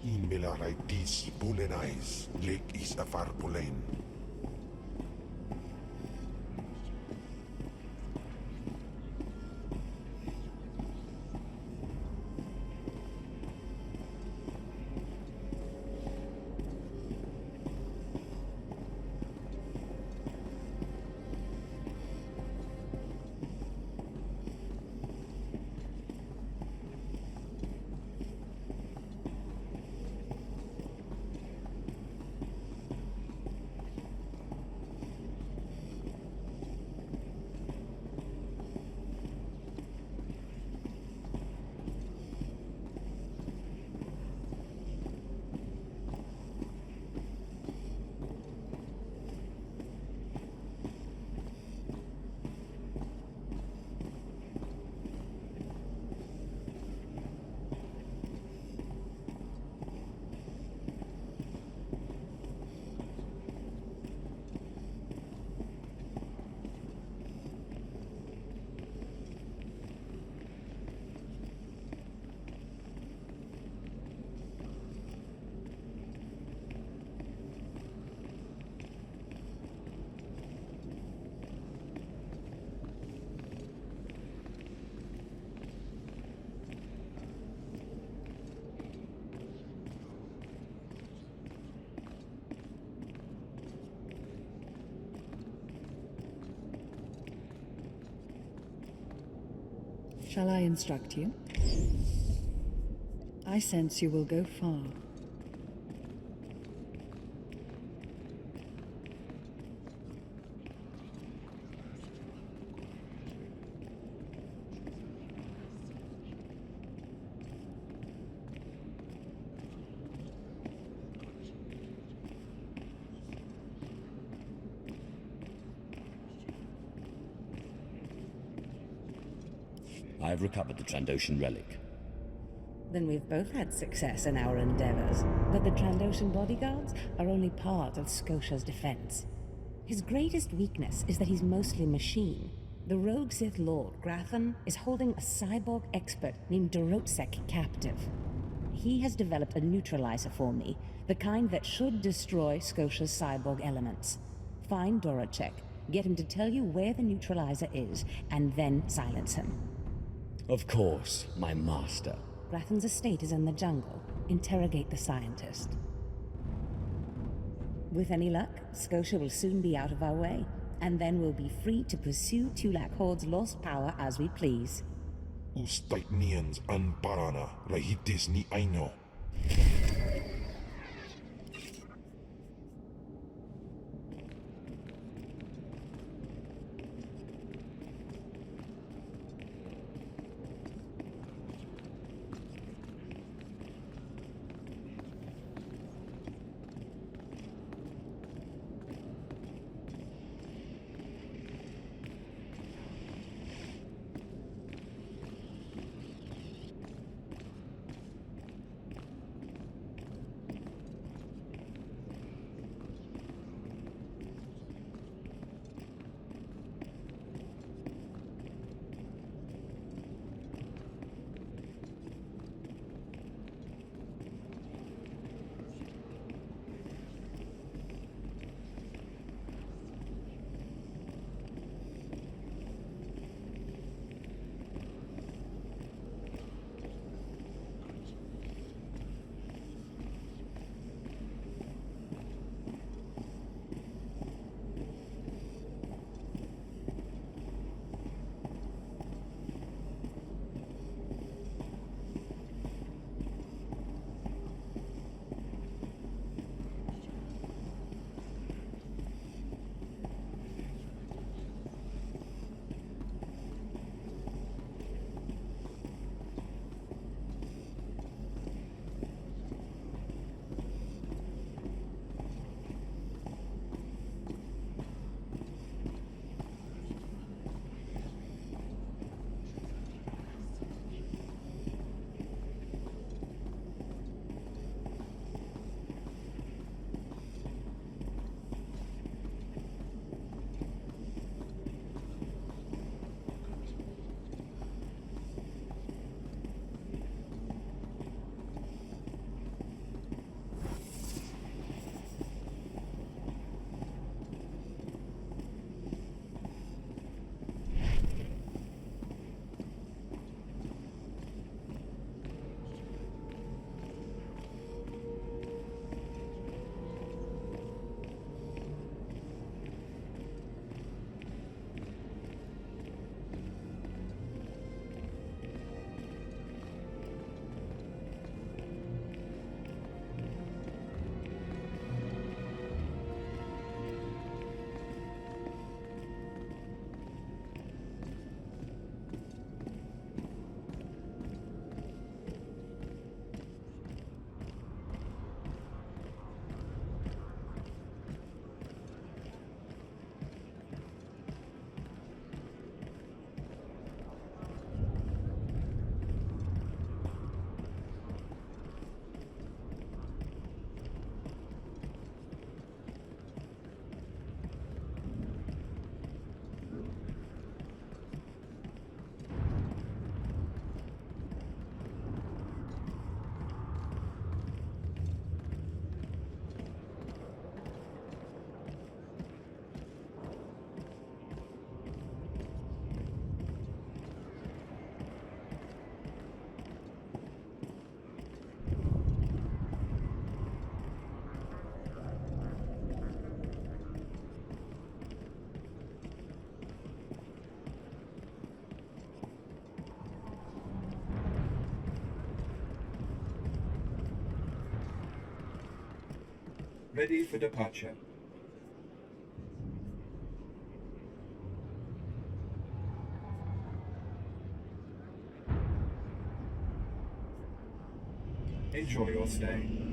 Inbelaraitis bulenais, lake is afar pulen. Shall I instruct you? I sense you will go far. I've recovered the Trandoshan relic. Then we've both had success in our endeavors. But the Trandoshan bodyguards are only part of Scotia's defense. His greatest weakness is that he's mostly machine. The rogue Sith Lord, Grathan, is holding a cyborg expert named Dorotsek captive. He has developed a neutralizer for me, the kind that should destroy Scotia's cyborg elements. Find Dorotsek, get him to tell you where the neutralizer is, and then silence him. Of course, my master. Grathan's estate is in the jungle. Interrogate the scientist. With any luck, Scotia will soon be out of our way, and then we'll be free to pursue Tulak Horde's lost power as we please. Ustait nians an parana, rahitis ni aino. Ready for departure. Enjoy your stay.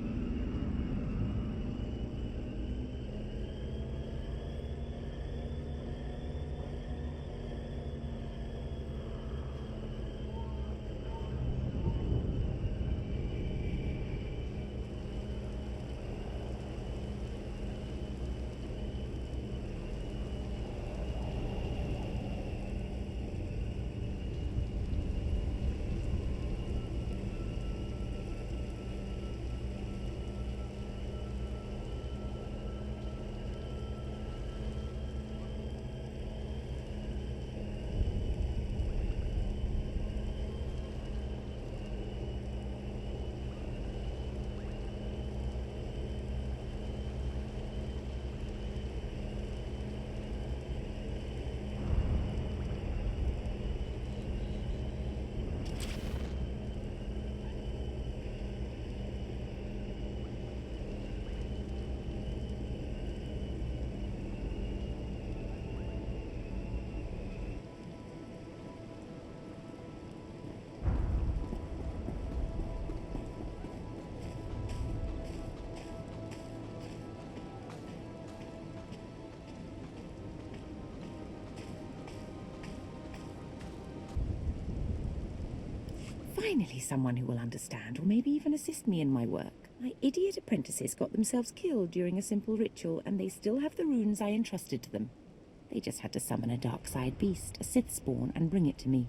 Finally, someone who will understand, or maybe even assist me in my work. My idiot apprentices got themselves killed during a simple ritual, and they still have the runes I entrusted to them. They just had to summon a dark side beast, a Sith spawn, and bring it to me.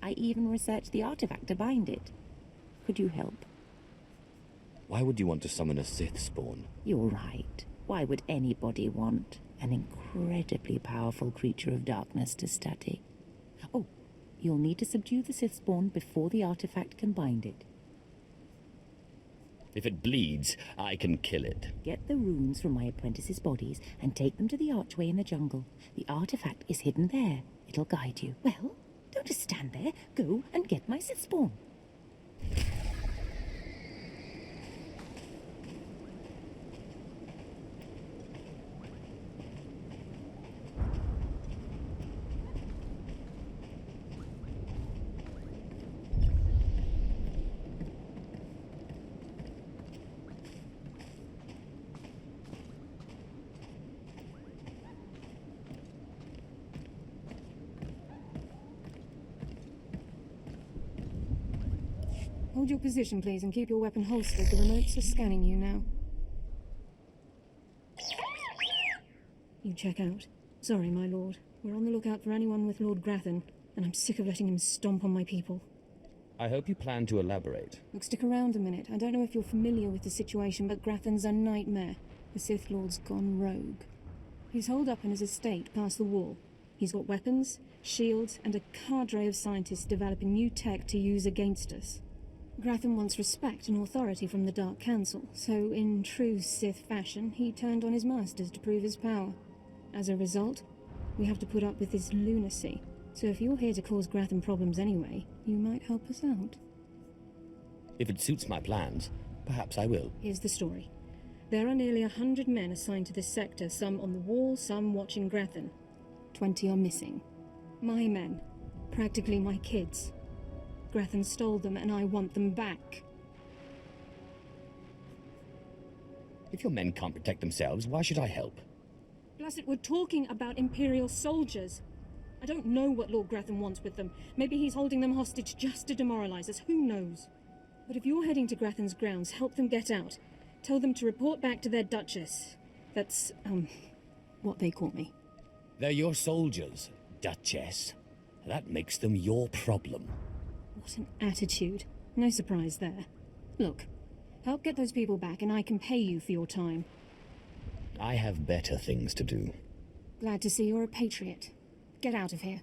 I even researched the artifact to bind it. Could you help? Why would you want to summon a Sith spawn? You're right. Why would anybody want an incredibly powerful creature of darkness to study? Oh, you'll need to subdue the Sith spawn before the artifact can bind it. If it bleeds, I can kill it. Get the runes from my apprentices' bodies and take them to the archway in the jungle. The artifact is hidden there. It'll guide you. Well, don't just stand there. Go and get my Sith spawn. Hold your position, please, and keep your weapon holstered. The remotes are scanning you now. You check out. Sorry, my lord. We're on the lookout for anyone with Lord Grathan, and I'm sick of letting him stomp on my people. I hope you plan to elaborate. Look, stick around a minute. I don't know if you're familiar with the situation, but Grathan's a nightmare. The Sith Lord's gone rogue. He's holed up in his estate past the wall. He's got weapons, shields, and a cadre of scientists developing new tech to use against us. Grathan wants respect and authority from the Dark Council, so in true Sith fashion, he turned on his masters to prove his power. As a result, we have to put up with his lunacy. So if you're here to cause Grathan problems anyway, you might help us out. If it suits my plans, perhaps I will. Here's the story. There are nearly 100 men assigned to this sector, some on the wall, some watching Grathan. 20 are missing. My men. Practically my kids. Grathan stole them, and I want them back. If your men can't protect themselves, why should I help? Blessed, we're talking about Imperial soldiers. I don't know what Lord Grathan wants with them. Maybe he's holding them hostage just to demoralize us. Who knows? But if you're heading to Grathan's grounds, help them get out. Tell them to report back to their Duchess. That's, what they call me. They're your soldiers, Duchess. That makes them your problem. What an attitude. No surprise there. Look, help get those people back and I can pay you for your time. I have better things to do. Glad to see you're a patriot. Get out of here.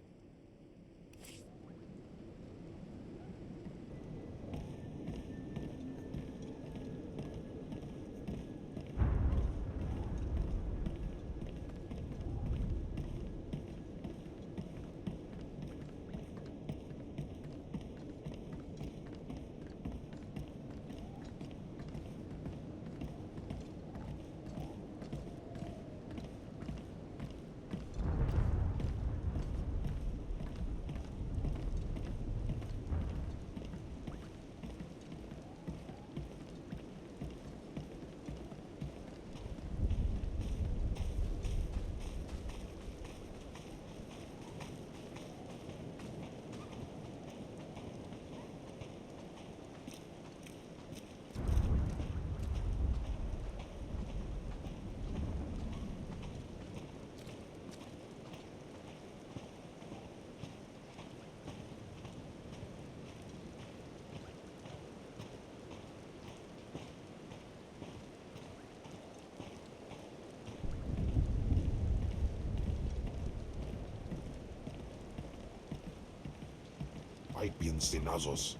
Hypian Sinazos.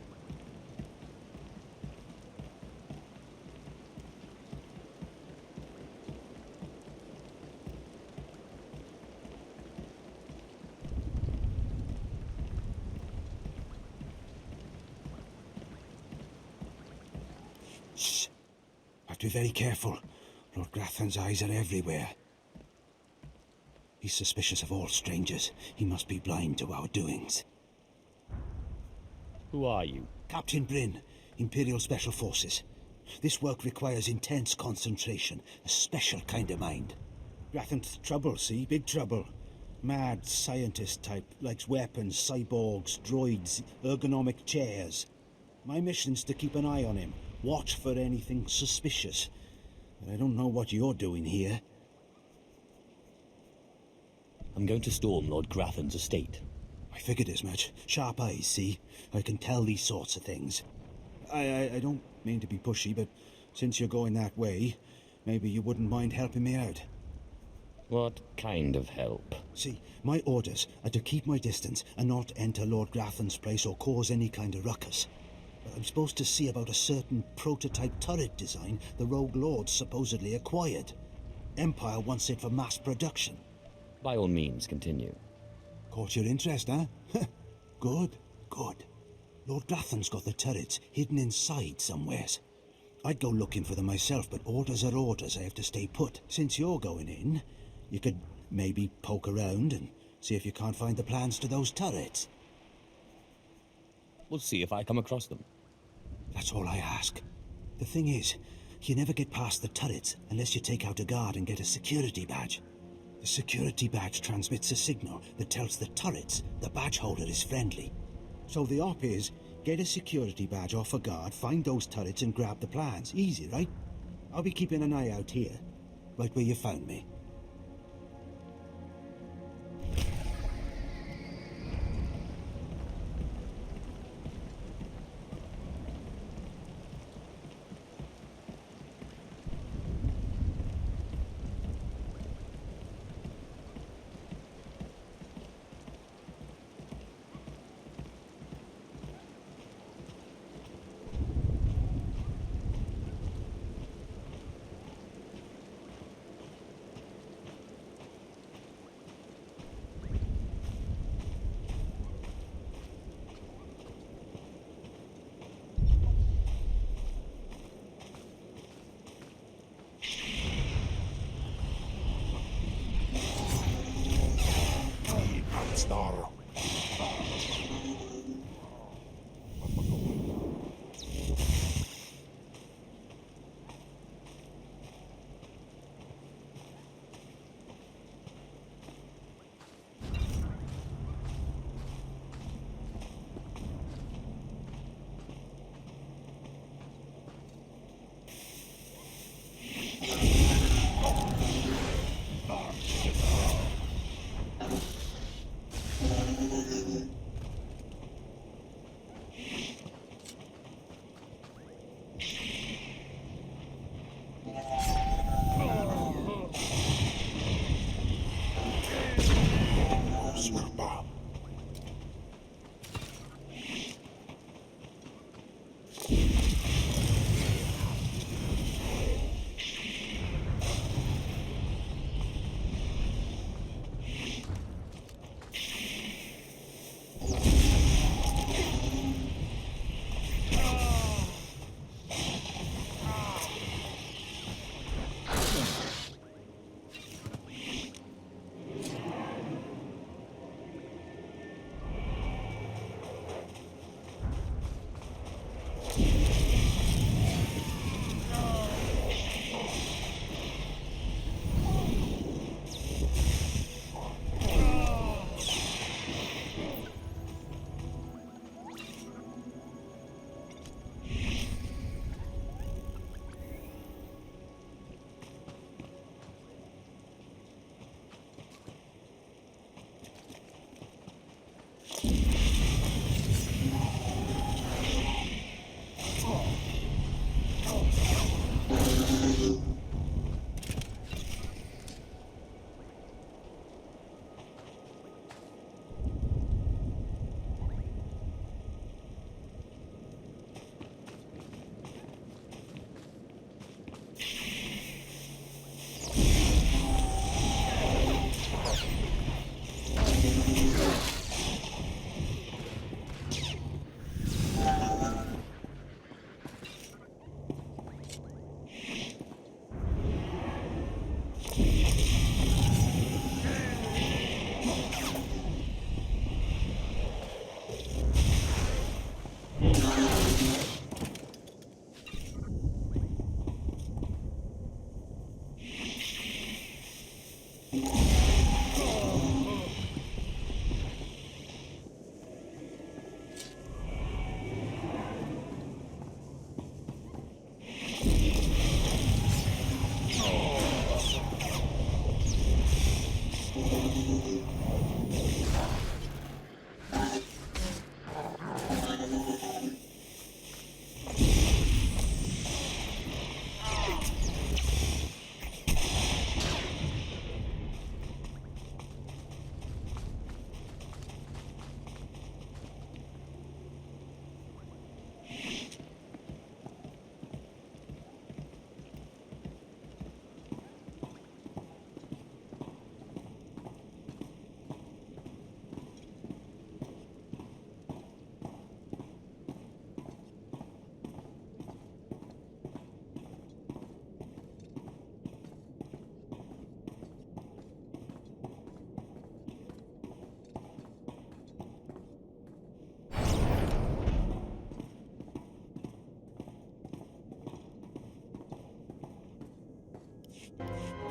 Shh. Have to be very careful. Lord Grathan's eyes are everywhere. He's suspicious of all strangers. He must be blind to our doings. Who are you? Captain Bryn, Imperial Special Forces. This work requires intense concentration, a special kind of mind. Grathan's trouble, see? Big trouble. Mad scientist type, likes weapons, cyborgs, droids, ergonomic chairs. My mission's to keep an eye on him, watch for anything suspicious. But I don't know what you're doing here. I'm going to storm Lord Grathan's estate. I figured as much. Sharp eyes, see? I can tell these sorts of things. I don't mean to be pushy, but since you're going that way, maybe you wouldn't mind helping me out. What kind of help? See, my orders are to keep my distance and not enter Lord Grathan's place or cause any kind of ruckus. But I'm supposed to see about a certain prototype turret design the Rogue Lords supposedly acquired. Empire wants it for mass production. By all means, continue. Caught your interest, huh? Good, good. Lord Grathan's got the turrets hidden inside somewheres. I'd go looking for them myself, but orders are orders. I have to stay put. Since you're going in, you could maybe poke around and see if you can't find the plans to those turrets. We'll see if I come across them. That's all I ask. The thing is, you never get past the turrets unless you take out a guard and get a security badge. The security badge transmits a signal that tells the turrets the badge holder is friendly. So the op is, get a security badge off a guard, find those turrets and grab the plans. Easy, right? I'll be keeping an eye out here, right where you found me. Star.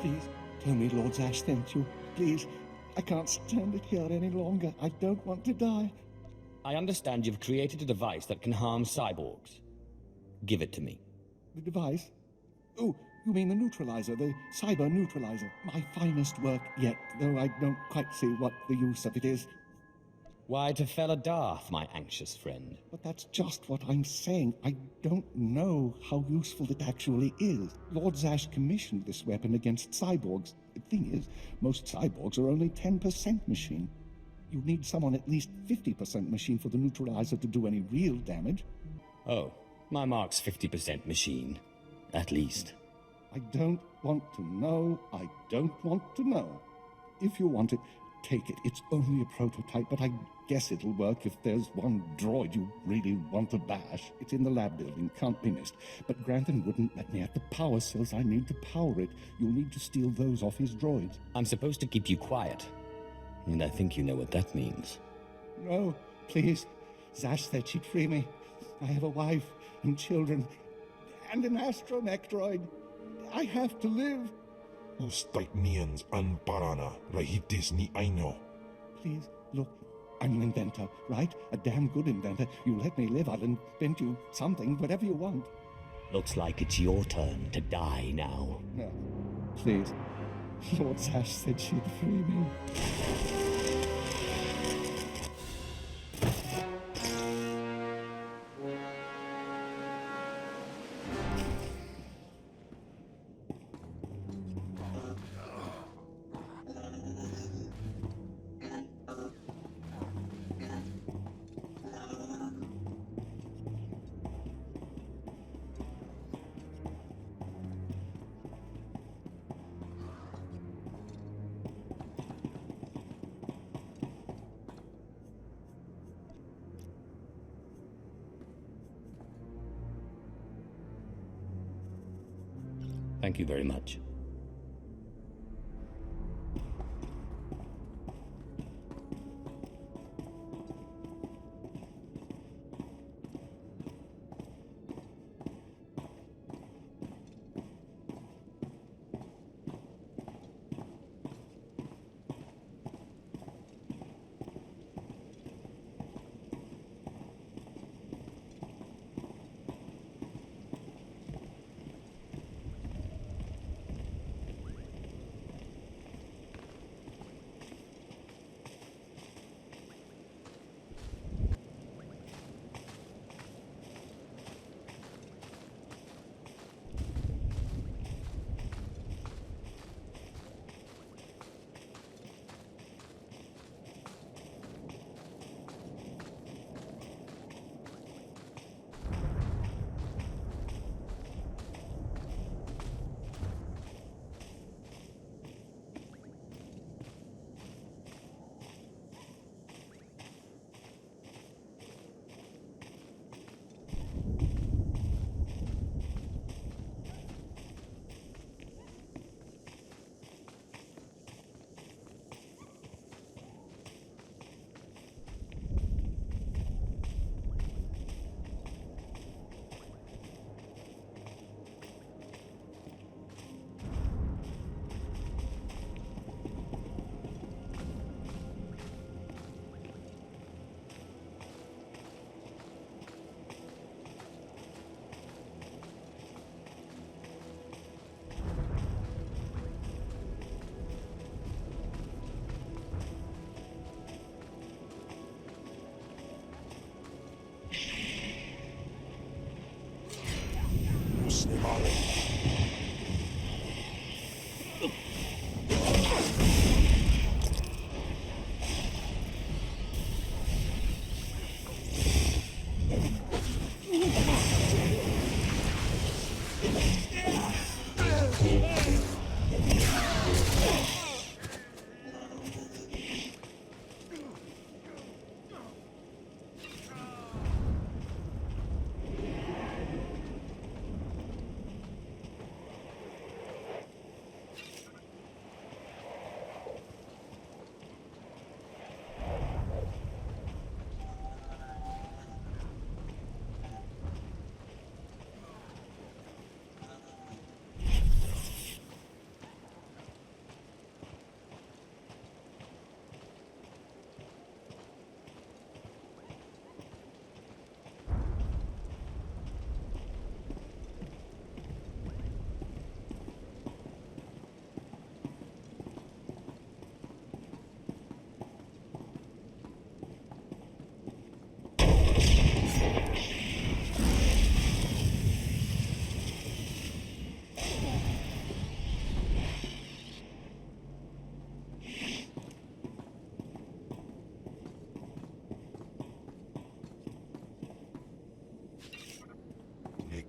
Please, tell me Lord Zash sent you. Please, I can't stand it here any longer. I don't want to die. I understand you've created a device that can harm cyborgs. Give it to me. The device? Oh, you mean the neutralizer, the cyber neutralizer. My finest work yet, though I don't quite see what the use of it is. Why, to fell a Darth, my anxious friend. But that's just what I'm saying. I don't know how useful it actually is. Lord Zash commissioned this weapon against cyborgs. The thing is, most cyborgs are only 10% machine. You need someone at least 50% machine for the neutralizer to do any real damage. Oh, my mark's 50% machine. At least. I don't want to know. I don't want to know. If you want it, take it. It's only a prototype, but I guess it'll work if there's one droid you really want to bash. It's in the lab building, can't be missed. But Grantham wouldn't let me at the power cells I need to power it. You'll need to steal those off his droids. I'm supposed to keep you quiet. And I think you know what that means. No, please. Zash said she'd free me. I have a wife and children and an astromech droid. I have to live. Ustaitnians an parana, rahitis ni aino. Please, look, I'm an inventor, right? A damn good inventor. You let me live, I'll invent you something, whatever you want. Looks like it's your turn to die now. No, please. Lord Zash said she'd free me. Thank you very much.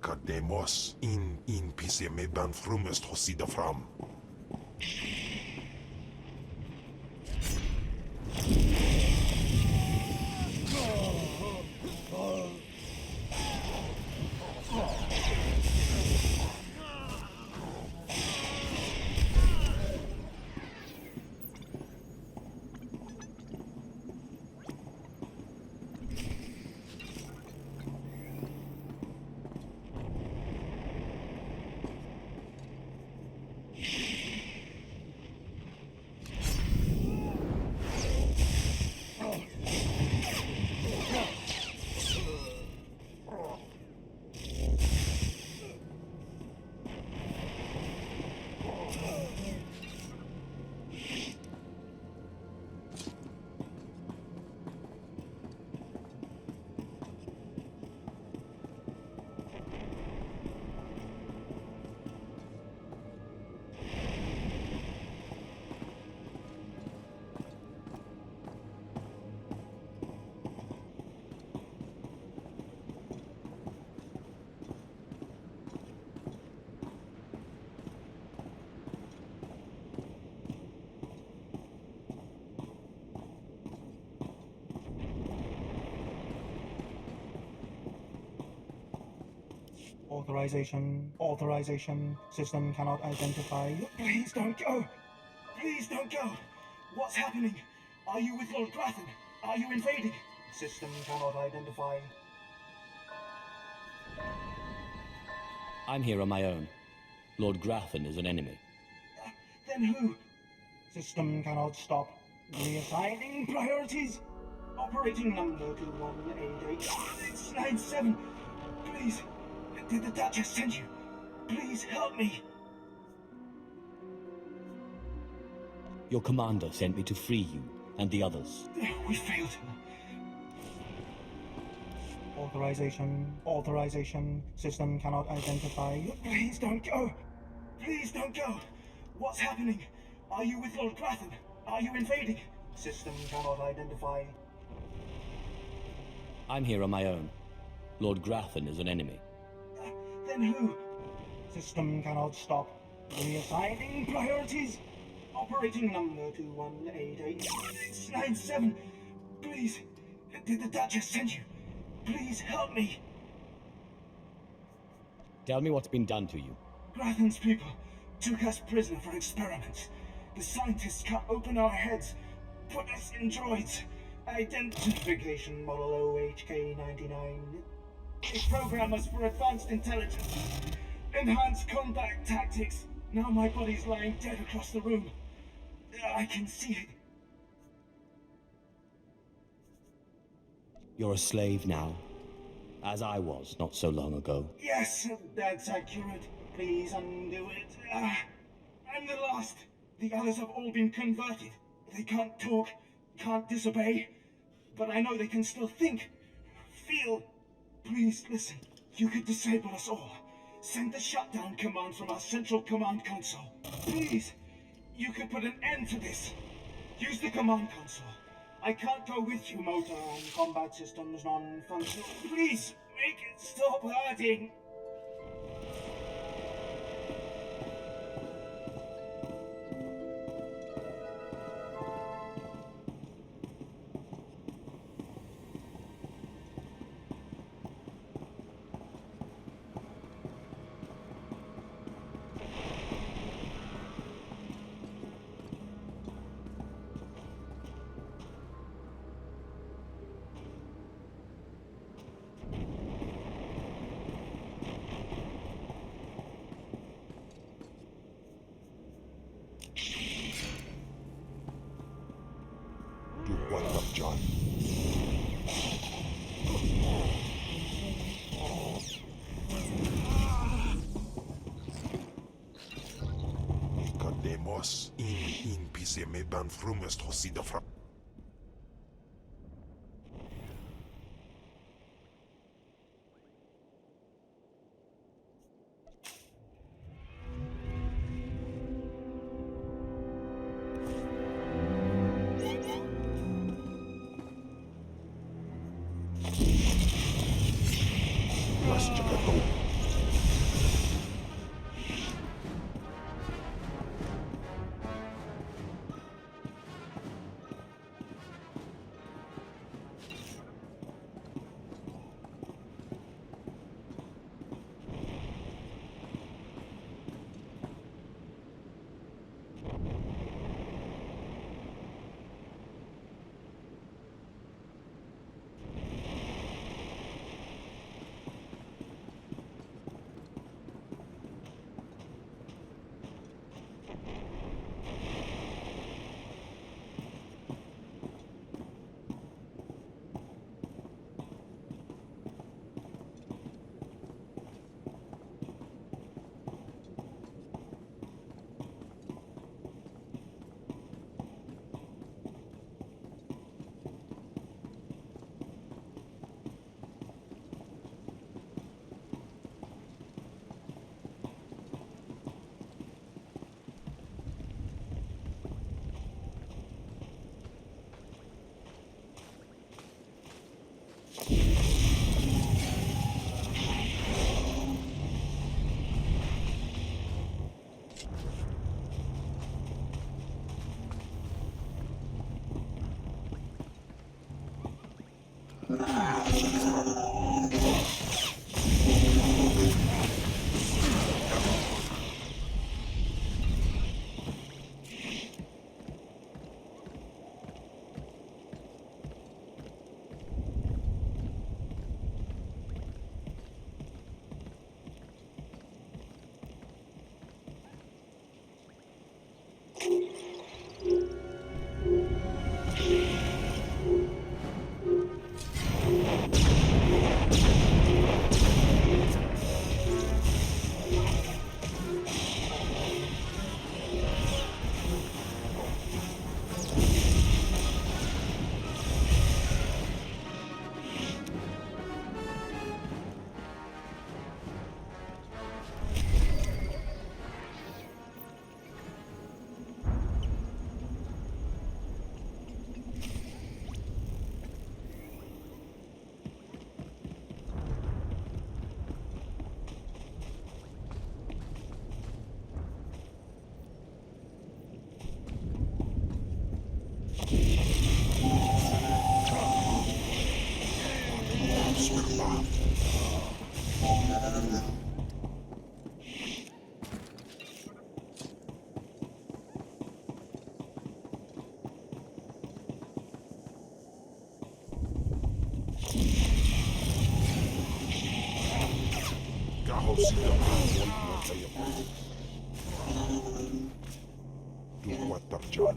Kademos in pise me ban frumest hosida fram. Authorization. System cannot identify. Please don't go! Please don't go! What's happening? Are you with Lord Grathan? Are you invading? System cannot identify. I'm here on my own. Lord Grathan is an enemy. Then who? System cannot stop. Reassigning priorities. Operating number 2188-697. Please. Did the Duchess send you? Please help me. Your commander sent me to free you and the others. We failed him. Authorization. System cannot identify. Please don't go. Please don't go. What's happening? Are you with Lord Grathan? Are you invading? System cannot identify. I'm here on my own. Lord Grathan is an enemy. Then who? System cannot stop. Reassigning priorities. Operating number 2188-697. Please. Did the Duchess send you? Please help me. Tell me what's been done to you. Grathan's people took us prisoner for experiments. The scientists cut open our heads, put us in droids. Identification model OHK-99. They program us for advanced intelligence. Enhanced combat tactics. Now my body's lying dead across the room. I can see it. You're a slave now, as I was not so long ago. Yes, that's accurate. Please undo it. I'm the last. The others have all been converted. They can't talk, can't disobey. But I know they can still think, feel. Please listen. You could disable us all. Send the shutdown command from our central command console. Please. You could put an end to this. Use the command console. I can't go with you, motor and combat systems non-functional. Please, make it stop hurting. John. Cademos in pise me ban frumest hosida fra. Dua terjal.